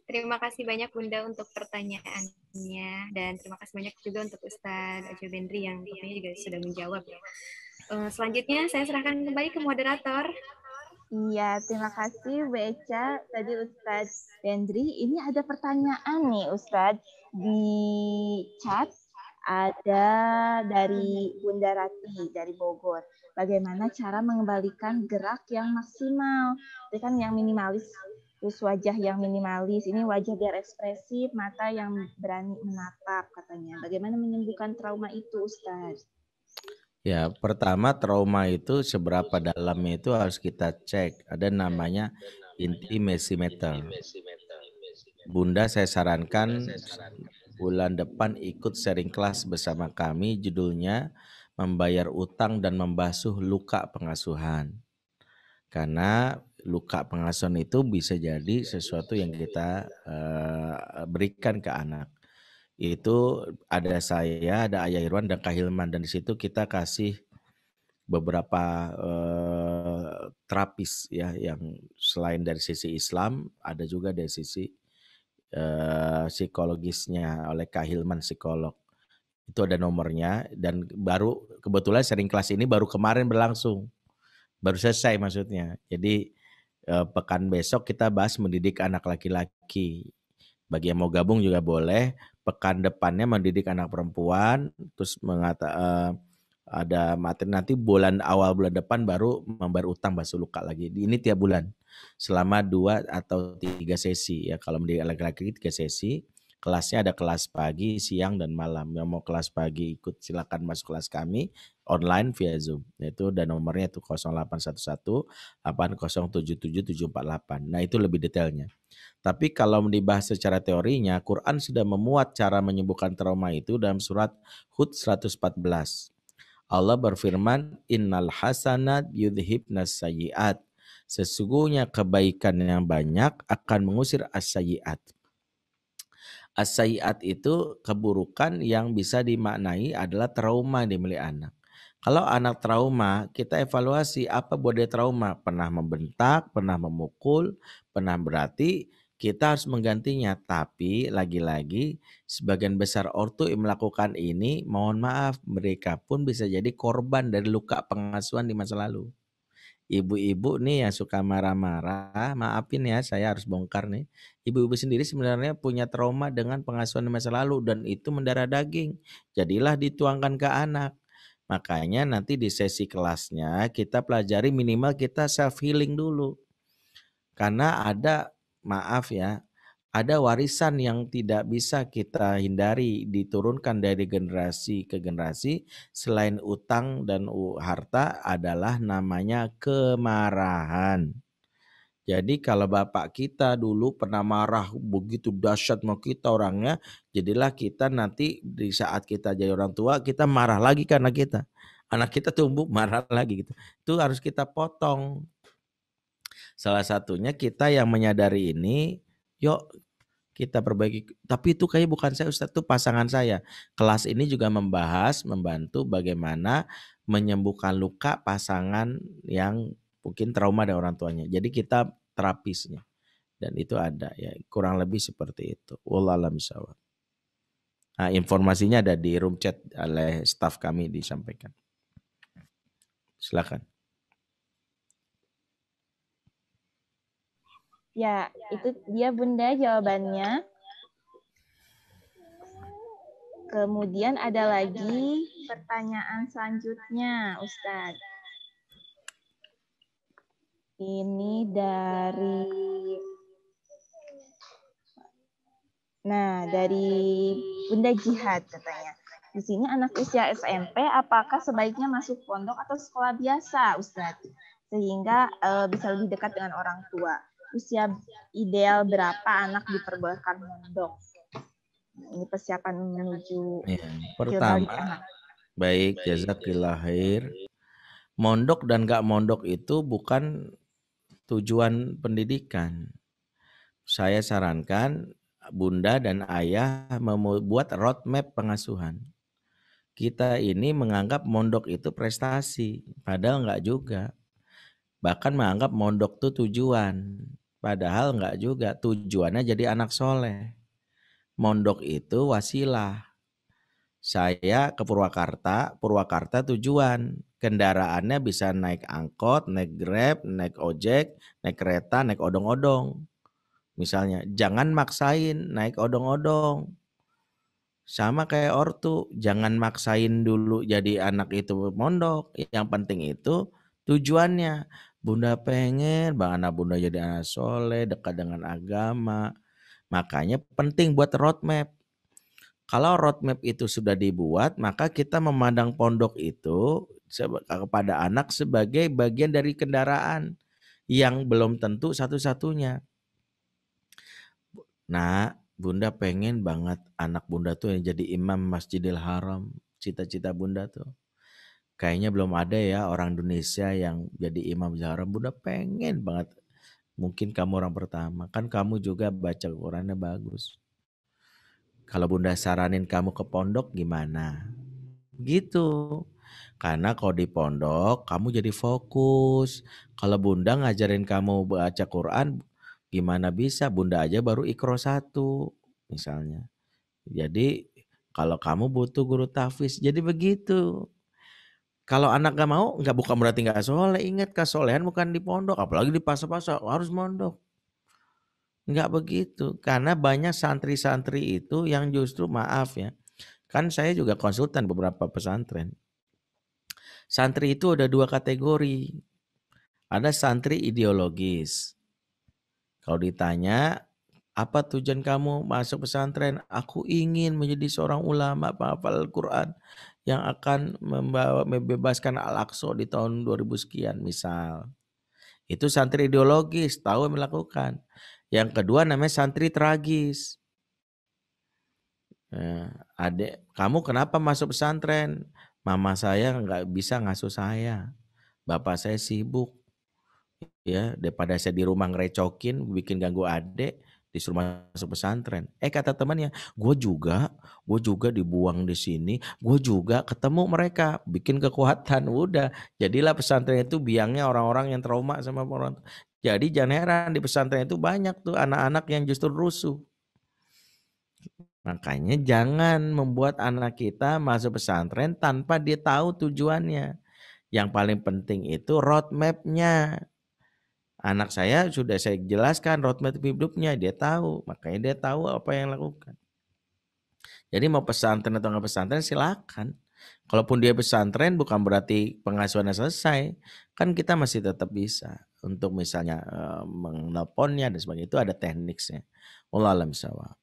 Terima kasih banyak Bunda untuk pertanyaannya. Dan terima kasih banyak juga untuk Ustadz Ajobendri yang tentunya juga sudah menjawab. Selanjutnya saya serahkan kembali ke moderator. Iya, terima kasih Bu Eca. Tadi Ustadz Bendri, ini ada pertanyaan nih Ustadz di chat. Ada dari Bunda Rati dari Bogor. Bagaimana cara mengembalikan gerak yang maksimal? Itu kan yang minimalis, terus wajah yang minimalis. Ini wajah biar ekspresif, mata yang berani menatap katanya. Bagaimana menyembuhkan trauma itu, Ustaz? Ya, pertama trauma itu seberapa dalamnya itu harus kita cek. Ada namanya intimacy meter. Bunda saya sarankan bulan depan ikut sharing kelas bersama kami, judulnya membayar utang dan membasuh luka pengasuhan. Karena luka pengasuhan itu bisa jadi sesuatu yang kita berikan ke anak. Itu ada saya, ada Ayah Irwan dan Kak Hilman, dan di situ kita kasih beberapa terapis ya, yang selain dari sisi Islam ada juga dari sisi psikologisnya oleh Kak Hilman, psikolog. Itu ada nomornya, dan baru kebetulan sharing kelas ini baru kemarin berlangsung, baru selesai maksudnya. Jadi pekan besok kita bahas mendidik anak laki-laki. Bagi yang mau gabung juga boleh. Pekan depannya mendidik anak perempuan. Terus ada materi nanti awal bulan depan baru membayar utang basuh luka lagi. Ini tiap bulan selama 2 atau 3 sesi ya. Kalau mendidik laki-laki 3 sesi. Kelasnya ada kelas pagi, siang, dan malam. Yang mau kelas pagi ikut silakan masuk kelas kami online via Zoom. Itu dan nomornya itu 0811 8077748. Nah, itu lebih detailnya. Tapi kalau dibahas secara teorinya, Quran sudah memuat cara menyembuhkan trauma itu dalam surat Hud 114. Allah berfirman, innal hasanat yudhibnas sayyiat. Sesungguhnya kebaikan yang banyak akan mengusir as-sayyiat. As-sayyiat itu keburukan yang bisa dimaknai adalah trauma yang dimiliki anak. Kalau anak trauma, kita evaluasi apa buat dia trauma. Pernah membentak, pernah memukul, pernah berarti kita harus menggantinya. Tapi lagi-lagi sebagian besar ortu yang melakukan ini, mohon maaf, mereka pun bisa jadi korban dari luka pengasuhan di masa lalu. Ibu-ibu nih yang suka marah-marah, maafin ya saya harus bongkar nih. Ibu-ibu sendiri sebenarnya punya trauma dengan pengasuhan di masa lalu dan itu mendarah daging. Jadilah dituangkan ke anak. Makanya nanti di sesi kelasnya kita pelajari minimal kita self healing dulu. Karena ada, maaf ya, ada warisan yang tidak bisa kita hindari diturunkan dari generasi ke generasi selain utang dan harta adalah namanya kemarahan. Jadi kalau bapak kita dulu pernah marah begitu dahsyat sama kita orangnya, jadilah kita nanti di saat kita jadi orang tua kita marah lagi karena kita. Anak kita tumbuh marah lagi gitu. Itu harus kita potong. Salah satunya kita yang menyadari ini, yuk kita perbaiki. Tapi itu kayaknya bukan saya Ustadz, itu pasangan saya. Kelas ini juga membahas, membantu bagaimana menyembuhkan luka pasangan yang mungkin trauma dari orang tuanya. Jadi kita terapisnya. Dan itu ada ya, kurang lebih seperti itu. Wallahu a'lam bishawab. Nah, informasinya ada di room chat oleh staf kami disampaikan. Silakan. Ya, itu dia Bunda jawabannya. Kemudian ada lagi pertanyaan selanjutnya, Ustadz. Ini dari Bunda Jihad katanya. Di sini anak usia SMP apakah sebaiknya masuk pondok atau sekolah biasa, Ustadz? Sehingga bisa lebih dekat dengan orang tua. Usia ideal berapa anak diperbolehkan mondok? Ini persiapan menuju pertama. Baik, jazakillah khair. Mondok dan gak mondok itu bukan tujuan pendidikan. Saya sarankan bunda dan ayah membuat roadmap pengasuhan. Kita ini menganggap mondok itu prestasi, padahal enggak juga. Bahkan menganggap mondok itu tujuan, padahal enggak juga. Tujuannya jadi anak soleh. Mondok itu wasilah. Saya ke Purwakarta tujuan. Kendaraannya bisa naik angkot, naik Grab, naik ojek, naik kereta, naik odong-odong. Misalnya, jangan maksain naik odong-odong. Sama kayak ortu, jangan maksain dulu jadi anak itu mondok. Yang penting itu tujuannya. Bunda pengen bang anak bunda jadi anak soleh, dekat dengan agama. Makanya penting buat roadmap. Kalau roadmap itu sudah dibuat, maka kita memandang pondok itu kepada anak sebagai bagian dari kendaraan yang belum tentu satu-satunya. Nah, bunda pengen banget anak bunda tuh yang jadi imam Masjidil Haram. Cita-cita bunda tuh. Kayaknya belum ada ya orang Indonesia yang jadi imam Masjidil Haram. Bunda pengen banget. Mungkin kamu orang pertama. Kan kamu juga baca Qurannya bagus. Kalau bunda saranin kamu ke pondok gimana? Gitu. Karena kalau di pondok kamu jadi fokus. Kalau bunda ngajarin kamu baca Quran, gimana bisa? Bunda aja baru Iqra 1 misalnya. Jadi kalau kamu butuh guru tahfiz, jadi begitu. Kalau anak gak mau, bukan berarti gak soleh. Ingat kesolehan bukan di pondok, apalagi di pasar-pasar harus mondok. Enggak begitu, karena banyak santri-santri itu yang justru maaf ya. Kan saya juga konsultan beberapa pesantren. Santri itu ada 2 kategori. Ada santri ideologis. Kalau ditanya, apa tujuan kamu masuk pesantren? Aku ingin menjadi seorang ulama penghafal Al-Quran yang akan membebaskan Al-Aqsa di tahun 2000 sekian misal. Itu santri ideologis, tahu melakukan. Yang kedua namanya santri tragis. Adik, kamu kenapa masuk pesantren? Mama saya nggak bisa ngasuh saya. Bapak saya sibuk. Ya, daripada saya di rumah ngerecokin, bikin ganggu adik, disuruh masuk pesantren. Kata temannya, gue juga dibuang di sini, gue juga ketemu mereka, bikin kekuatan, udah. Jadilah pesantren itu biangnya orang-orang yang trauma sama orang. Jadi jangan heran di pesantren itu banyak tuh anak-anak yang justru rusuh. Makanya jangan membuat anak kita masuk pesantren tanpa dia tahu tujuannya. Yang paling penting itu roadmap-nya. Anak saya sudah saya jelaskan roadmap hidupnya, dia tahu, makanya dia tahu apa yang lakukan. Jadi mau pesantren atau nggak pesantren silakan. Kalaupun dia pesantren bukan berarti pengasuhannya selesai, kan kita masih tetap bisa untuk misalnya menelponnya dan sebagainya, itu ada tekniknya. Wallahu a'lam bishawab.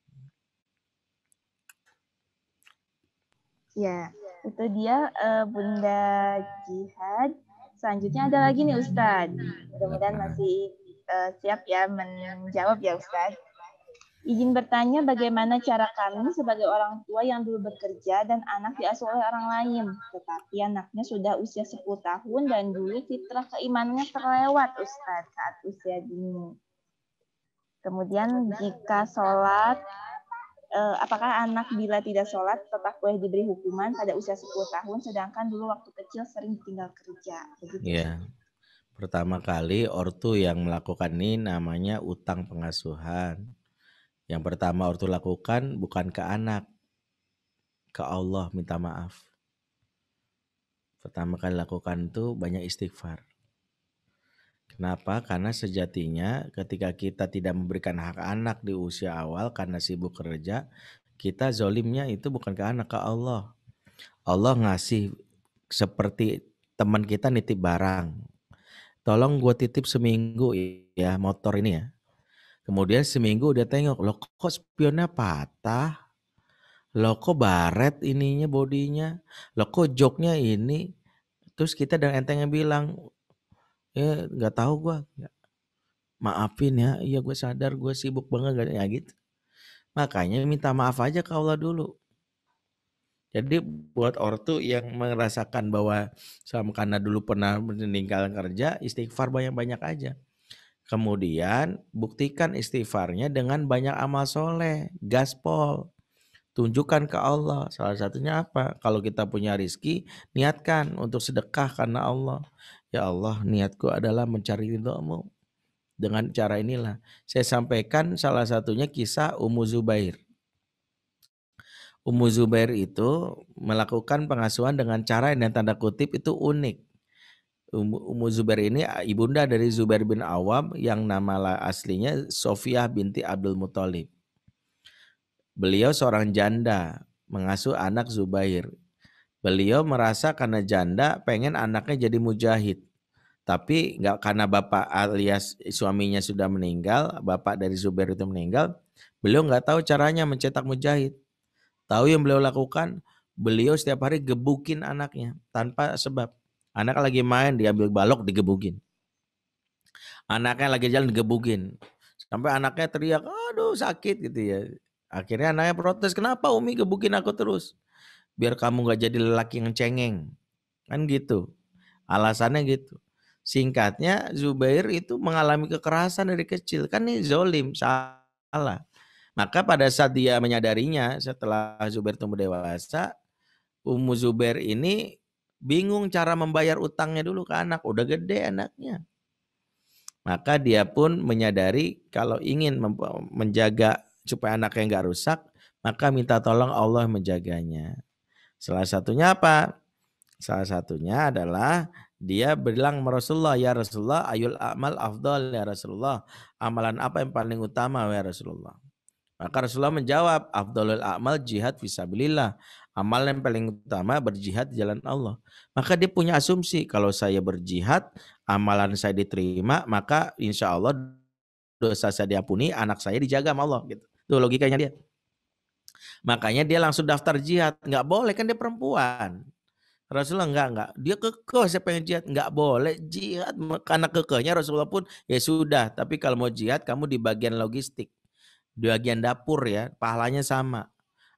Ya, itu dia Bunda Jihad. Selanjutnya ada lagi nih Ustadz. Mudah-mudahan masih siap ya menjawab ya Ustadz. Izin bertanya bagaimana cara kami sebagai orang tua yang dulu bekerja dan anak diasuh oleh orang lain. Tetapi anaknya sudah usia 10 tahun dan dulu fitrah keimanannya terlewat Ustadz saat usia dini. Kemudian jika sholat, apakah anak bila tidak sholat tetap boleh diberi hukuman pada usia 10 tahun sedangkan dulu waktu kecil sering tinggal kerja? Begitu. Ya. Pertama kali ortu yang melakukan ini namanya utang pengasuhan. Yang pertama ortu lakukan bukan ke anak, ke Allah minta maaf. Pertama kali lakukan itu banyak istighfar. Kenapa? Karena sejatinya ketika kita tidak memberikan hak anak di usia awal karena sibuk kerja, kita zolimnya itu bukan ke anak, ke Allah. Allah ngasih seperti teman kita nitip barang. Tolong gue titip seminggu ya motor ini ya. Kemudian seminggu dia tengok, loh kok spionnya patah? Loh kok baret ininya bodinya? Loh kok joknya ini? Terus kita dengan entengnya bilang, ya gak tahu gue. Maafin ya, iya gue sadar gue sibuk banget ya gitu. Makanya minta maaf aja ke Allah dulu. Jadi buat ortu yang merasakan bahwa karena dulu pernah meninggalkan kerja, istighfar banyak-banyak aja. Kemudian buktikan istighfarnya dengan banyak amal soleh, gaspol. Tunjukkan ke Allah. Salah satunya apa? Kalau kita punya rizki, niatkan untuk sedekah karena Allah. Ya Allah, niatku adalah mencari ridho-Mu. Dengan cara inilah. Saya sampaikan salah satunya kisah Ummu Zubair. Ummu Zubair itu melakukan pengasuhan dengan cara yang tanda kutip itu unik. Ummu Zubair ini ibunda dari Zubair bin Awam yang nama aslinya Sofiyah binti Abdul Muthalib. Beliau seorang janda mengasuh anak Zubair. Beliau merasa karena janda pengen anaknya jadi mujahid. Tapi nggak, karena bapak alias suaminya sudah meninggal, bapak dari Zubair itu meninggal, beliau nggak tahu caranya mencetak mujahid. Tahu yang beliau lakukan, beliau setiap hari gebukin anaknya tanpa sebab. Anak lagi main diambil balok digebukin. Anaknya lagi jalan digebukin. Sampai anaknya teriak, aduh sakit gitu ya. Akhirnya anaknya protes, kenapa Umi gebukin aku terus? Biar kamu gak jadi lelaki yang cengeng. Kan gitu. Alasannya gitu. Singkatnya Zubair itu mengalami kekerasan dari kecil. Kan ini zolim, salah. Maka pada saat dia menyadarinya setelah Zubair tumbuh dewasa, Ummu Zubair ini bingung cara membayar utangnya dulu ke anak. Udah gede anaknya. Maka dia pun menyadari kalau ingin menjaga supaya anaknya nggak rusak, maka minta tolong Allah menjaganya. Salah satunya apa? Salah satunya adalah dia bilang Rasulullah, ya Rasulullah, ayul amal afdal ya Rasulullah. Amalan apa yang paling utama ya Rasulullah? Maka Rasulullah menjawab, afdalul amal jihad fisabilillah. Amal yang paling utama berjihad di jalan Allah. Maka dia punya asumsi, kalau saya berjihad, amalan saya diterima, maka insya Allah dosa saya diampuni, anak saya dijaga sama Allah. Gitu. Itu logikanya dia. Makanya dia langsung daftar jihad. Nggak boleh, kan dia perempuan. Rasulullah enggak. Dia kekeh saya pengen jihad. Enggak boleh jihad. Karena kekehnya Rasulullah pun ya sudah. Tapi kalau mau jihad kamu di bagian logistik. Di bagian dapur ya. Pahalanya sama.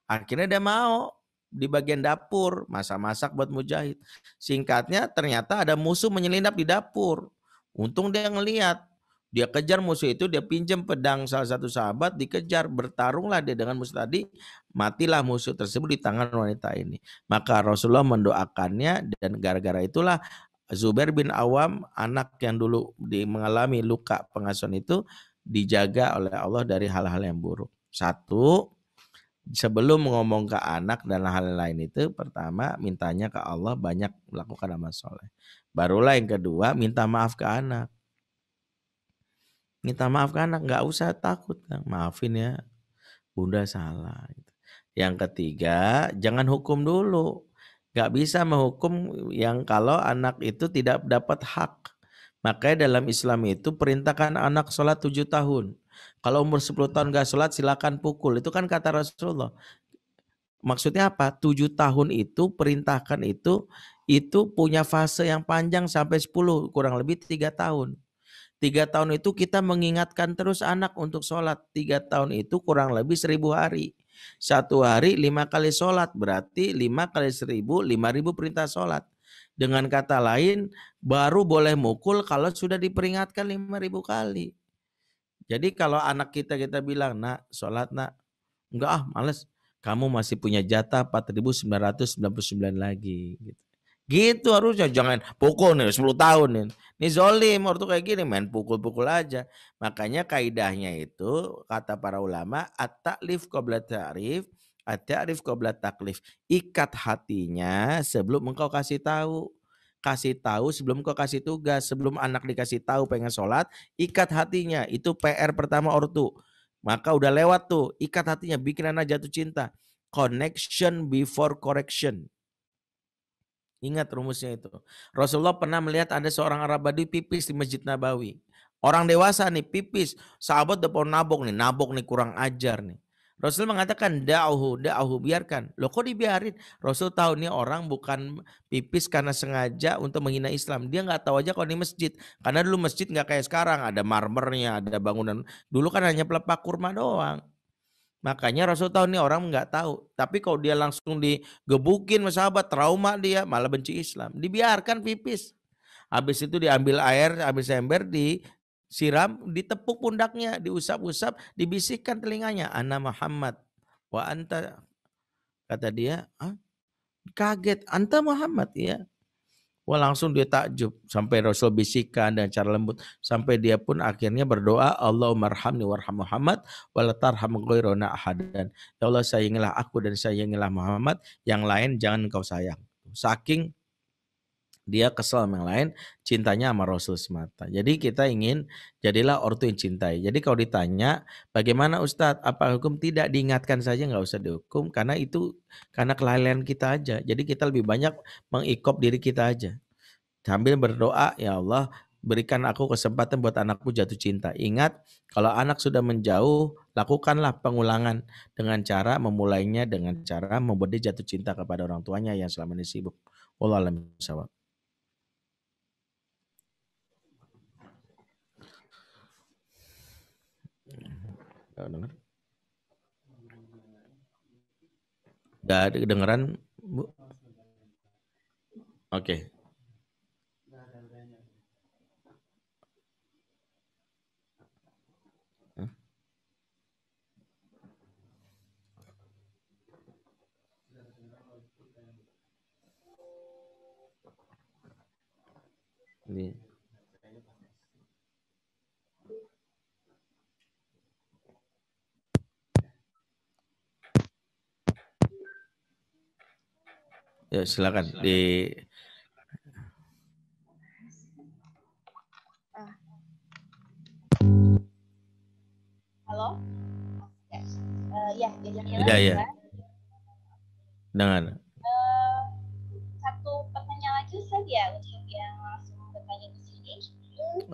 Akhirnya dia mau. di bagian dapur, masak-masak buat Mujahid. Singkatnya ternyata ada musuh menyelinap di dapur. Untung dia ngelihat. Dia kejar musuh itu, dia pinjam pedang salah satu sahabat, dikejar, bertarunglah dia dengan musuh tadi, matilah musuh tersebut di tangan wanita ini. Maka Rasulullah mendoakannya dan gara-gara itulah Zubair bin Awam, anak yang dulu mengalami luka pengasuhan itu, dijaga oleh Allah dari hal-hal yang buruk. Satu, sebelum ngomong ke anak dan hal lain itu, pertama mintanya ke Allah banyak melakukan amal soleh. Barulah yang kedua minta maaf ke anak. Minta maaf ke anak, nggak usah takut, maafin ya, bunda salah. Yang ketiga, jangan hukum dulu. Nggak bisa menghukum yang kalau anak itu tidak dapat hak. Makanya dalam Islam itu perintahkan anak sholat 7 tahun. Kalau umur 10 tahun nggak sholat silakan pukul. Itu kan kata Rasulullah. Maksudnya apa? 7 tahun itu perintahkan itu punya fase yang panjang sampai 10, kurang lebih 3 tahun. 3 tahun itu kita mengingatkan terus anak untuk sholat. 3 tahun itu kurang lebih 1000 hari. 1 hari 5 kali sholat. Berarti 5 kali 1000, 5000 perintah sholat. Dengan kata lain, baru boleh mukul kalau sudah diperingatkan 5000 kali. Jadi kalau anak kita bilang, nak sholat nak. Enggak males. Kamu masih punya jatah 4999 lagi. Gitu harusnya, jangan pukul nih 10 tahun nih. Ini zolim, ortu kayak gini main pukul-pukul aja. Makanya kaidahnya itu kata para ulama at-ta'lif qabla ta'rif, at-ta'rif qabla taklif. Ikat hatinya sebelum engkau kasih tahu. Kasih tahu sebelum engkau kasih tugas. Sebelum anak dikasih tahu pengen sholat, ikat hatinya. Itu PR pertama ortu. Maka udah lewat tuh, ikat hatinya, bikin anak jatuh cinta. Connection before correction. Ingat rumusnya itu. Rasulullah pernah melihat ada seorang Arab Badui pipis di Masjid Nabawi. Orang dewasa nih pipis. Sahabat udah mau nabok nih kurang ajar nih. Rasul mengatakan da'uhu, biarkan. Loh kok dibiarin? Rasul tahu nih orang bukan pipis karena sengaja untuk menghina Islam. Dia nggak tahu aja kalau ini masjid. Karena dulu masjid nggak kayak sekarang. Ada marmernya, ada bangunan. Dulu kan hanya pelepah kurma doang. Makanya Rasul tahu nih orang nggak tahu. Tapi kalau dia langsung digebukin sama sahabat, trauma dia, malah benci Islam. Dibiarkan pipis. Habis itu diambil air, habis ember, disiram, ditepuk pundaknya, diusap-usap, dibisikkan telinganya. Ana Muhammad. Wa anta. Kata dia, kaget. Anta Muhammad, ya. Wah langsung dia takjub. Sampai Rasul bisikan dengan cara lembut. Sampai dia pun akhirnya berdoa. Allahumma arhamni warham Muhammad. Walatarham ghairana ahadan. Ya Allah sayangilah aku dan sayangilah Muhammad. Yang lain jangan engkau sayang. Saking dia kesel sama yang lain. Cintanya sama Rasul semata. Jadi kita ingin jadilah ortu yang cintai. Jadi kalau ditanya bagaimana Ustadz. Apa hukum tidak diingatkan saja nggak usah dihukum. Karena itu karena kelalaian kita aja. Jadi kita lebih banyak mengikop diri kita aja. Sambil berdoa, ya Allah berikan aku kesempatan buat anakku jatuh cinta. Ingat, kalau anak sudah menjauh, lakukanlah pengulangan dengan cara memulainya dengan cara membuat dia jatuh cinta kepada orang tuanya yang selama ini sibuk. Wallahu a'lam bishawab. Dengar? Gak ada kedengeran, Bu? Oke. Ini. Ya silakan di. Halo. Ya, ya. Dengan. Satu pertanyaan lagi Ustaz ya untuk yang langsung bertanya di sini.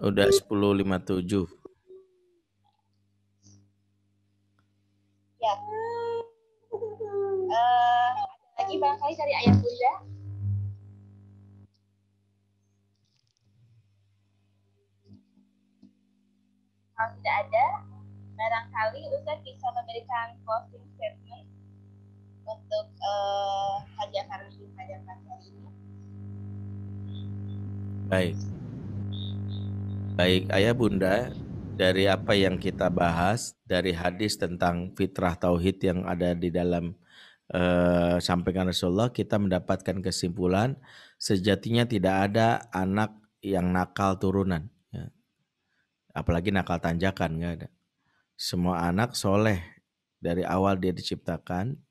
Udah 10.57. Ya. Lagi barangkali dari ayah bunda. Kalau tidak ada, barangkali Ustaz bisa memberikan closing statement untuk Baik. Baik, Ayah Bunda, dari apa yang kita bahas, dari hadis tentang fitrah tauhid yang ada di dalam sampaikan Rasulullah, kita mendapatkan kesimpulan sejatinya tidak ada anak yang nakal turunan, ya. Apalagi nakal tanjakan, nggak ada. Semua anak soleh dari awal dia diciptakan,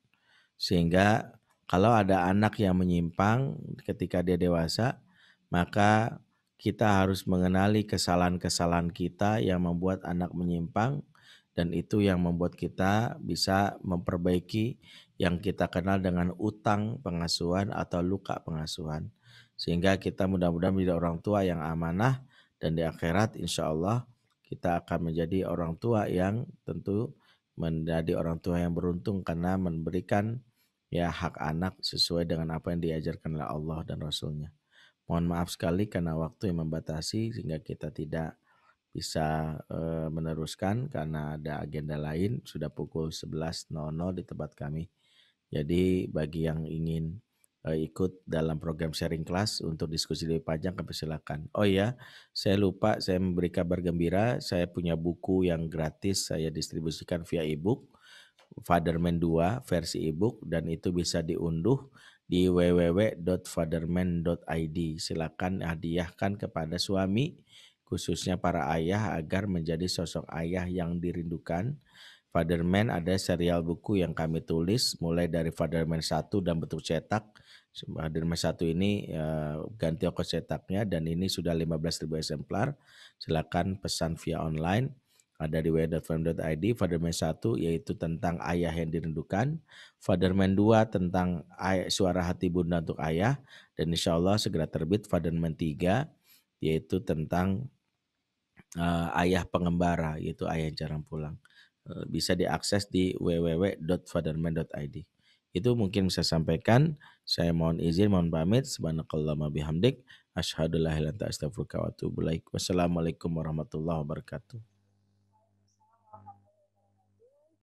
sehingga kalau ada anak yang menyimpang ketika dia dewasa, maka kita harus mengenali kesalahan-kesalahan kita yang membuat anak menyimpang, dan itu yang membuat kita bisa memperbaiki yang kita kenal dengan utang pengasuhan atau luka pengasuhan. Sehingga kita mudah-mudahan menjadi orang tua yang amanah, dan di akhirat insya Allah kita akan menjadi orang tua yang tentu menjadi orang tua yang beruntung karena memberikan ya hak anak sesuai dengan apa yang diajarkan oleh Allah dan Rasulnya. Mohon maaf sekali karena waktu yang membatasi sehingga kita tidak bisa meneruskan karena ada agenda lain. Sudah pukul 11.00 di tempat kami. Jadi bagi yang ingin ikut dalam program sharing kelas untuk diskusi lebih panjang, kami silakan. Oh ya, saya lupa, saya memberi kabar gembira, saya punya buku yang gratis saya distribusikan via ebook, Fatherman 2 versi ebook, dan itu bisa diunduh di www.fatherman.id. Silakan hadiahkan kepada suami, khususnya para ayah agar menjadi sosok ayah yang dirindukan. Fatherman ada serial buku yang kami tulis mulai dari Fatherman 1 dan bentuk cetak. Fatherman 1 ini ganti ongkos cetaknya dan ini sudah 15.000 eksemplar. Silakan pesan via online. Ada di www.fatherman.id. Fatherman 1 yaitu tentang ayah yang dirindukan. Fatherman 2 tentang suara hati bunda untuk ayah. Dan insya Allah segera terbit Fatherman 3 yaitu tentang ayah pengembara, yaitu ayah yang jarang pulang. Bisa diakses di www.fatherman.id. Itu mungkin saya sampaikan. Saya mohon izin, mohon pamit. Subhanakallahumma bihamdik. Asyhadu an la ilaha illa anta astaghfiruka wa atubu ilaik. Wassalamualaikum warahmatullahi wabarakatuh.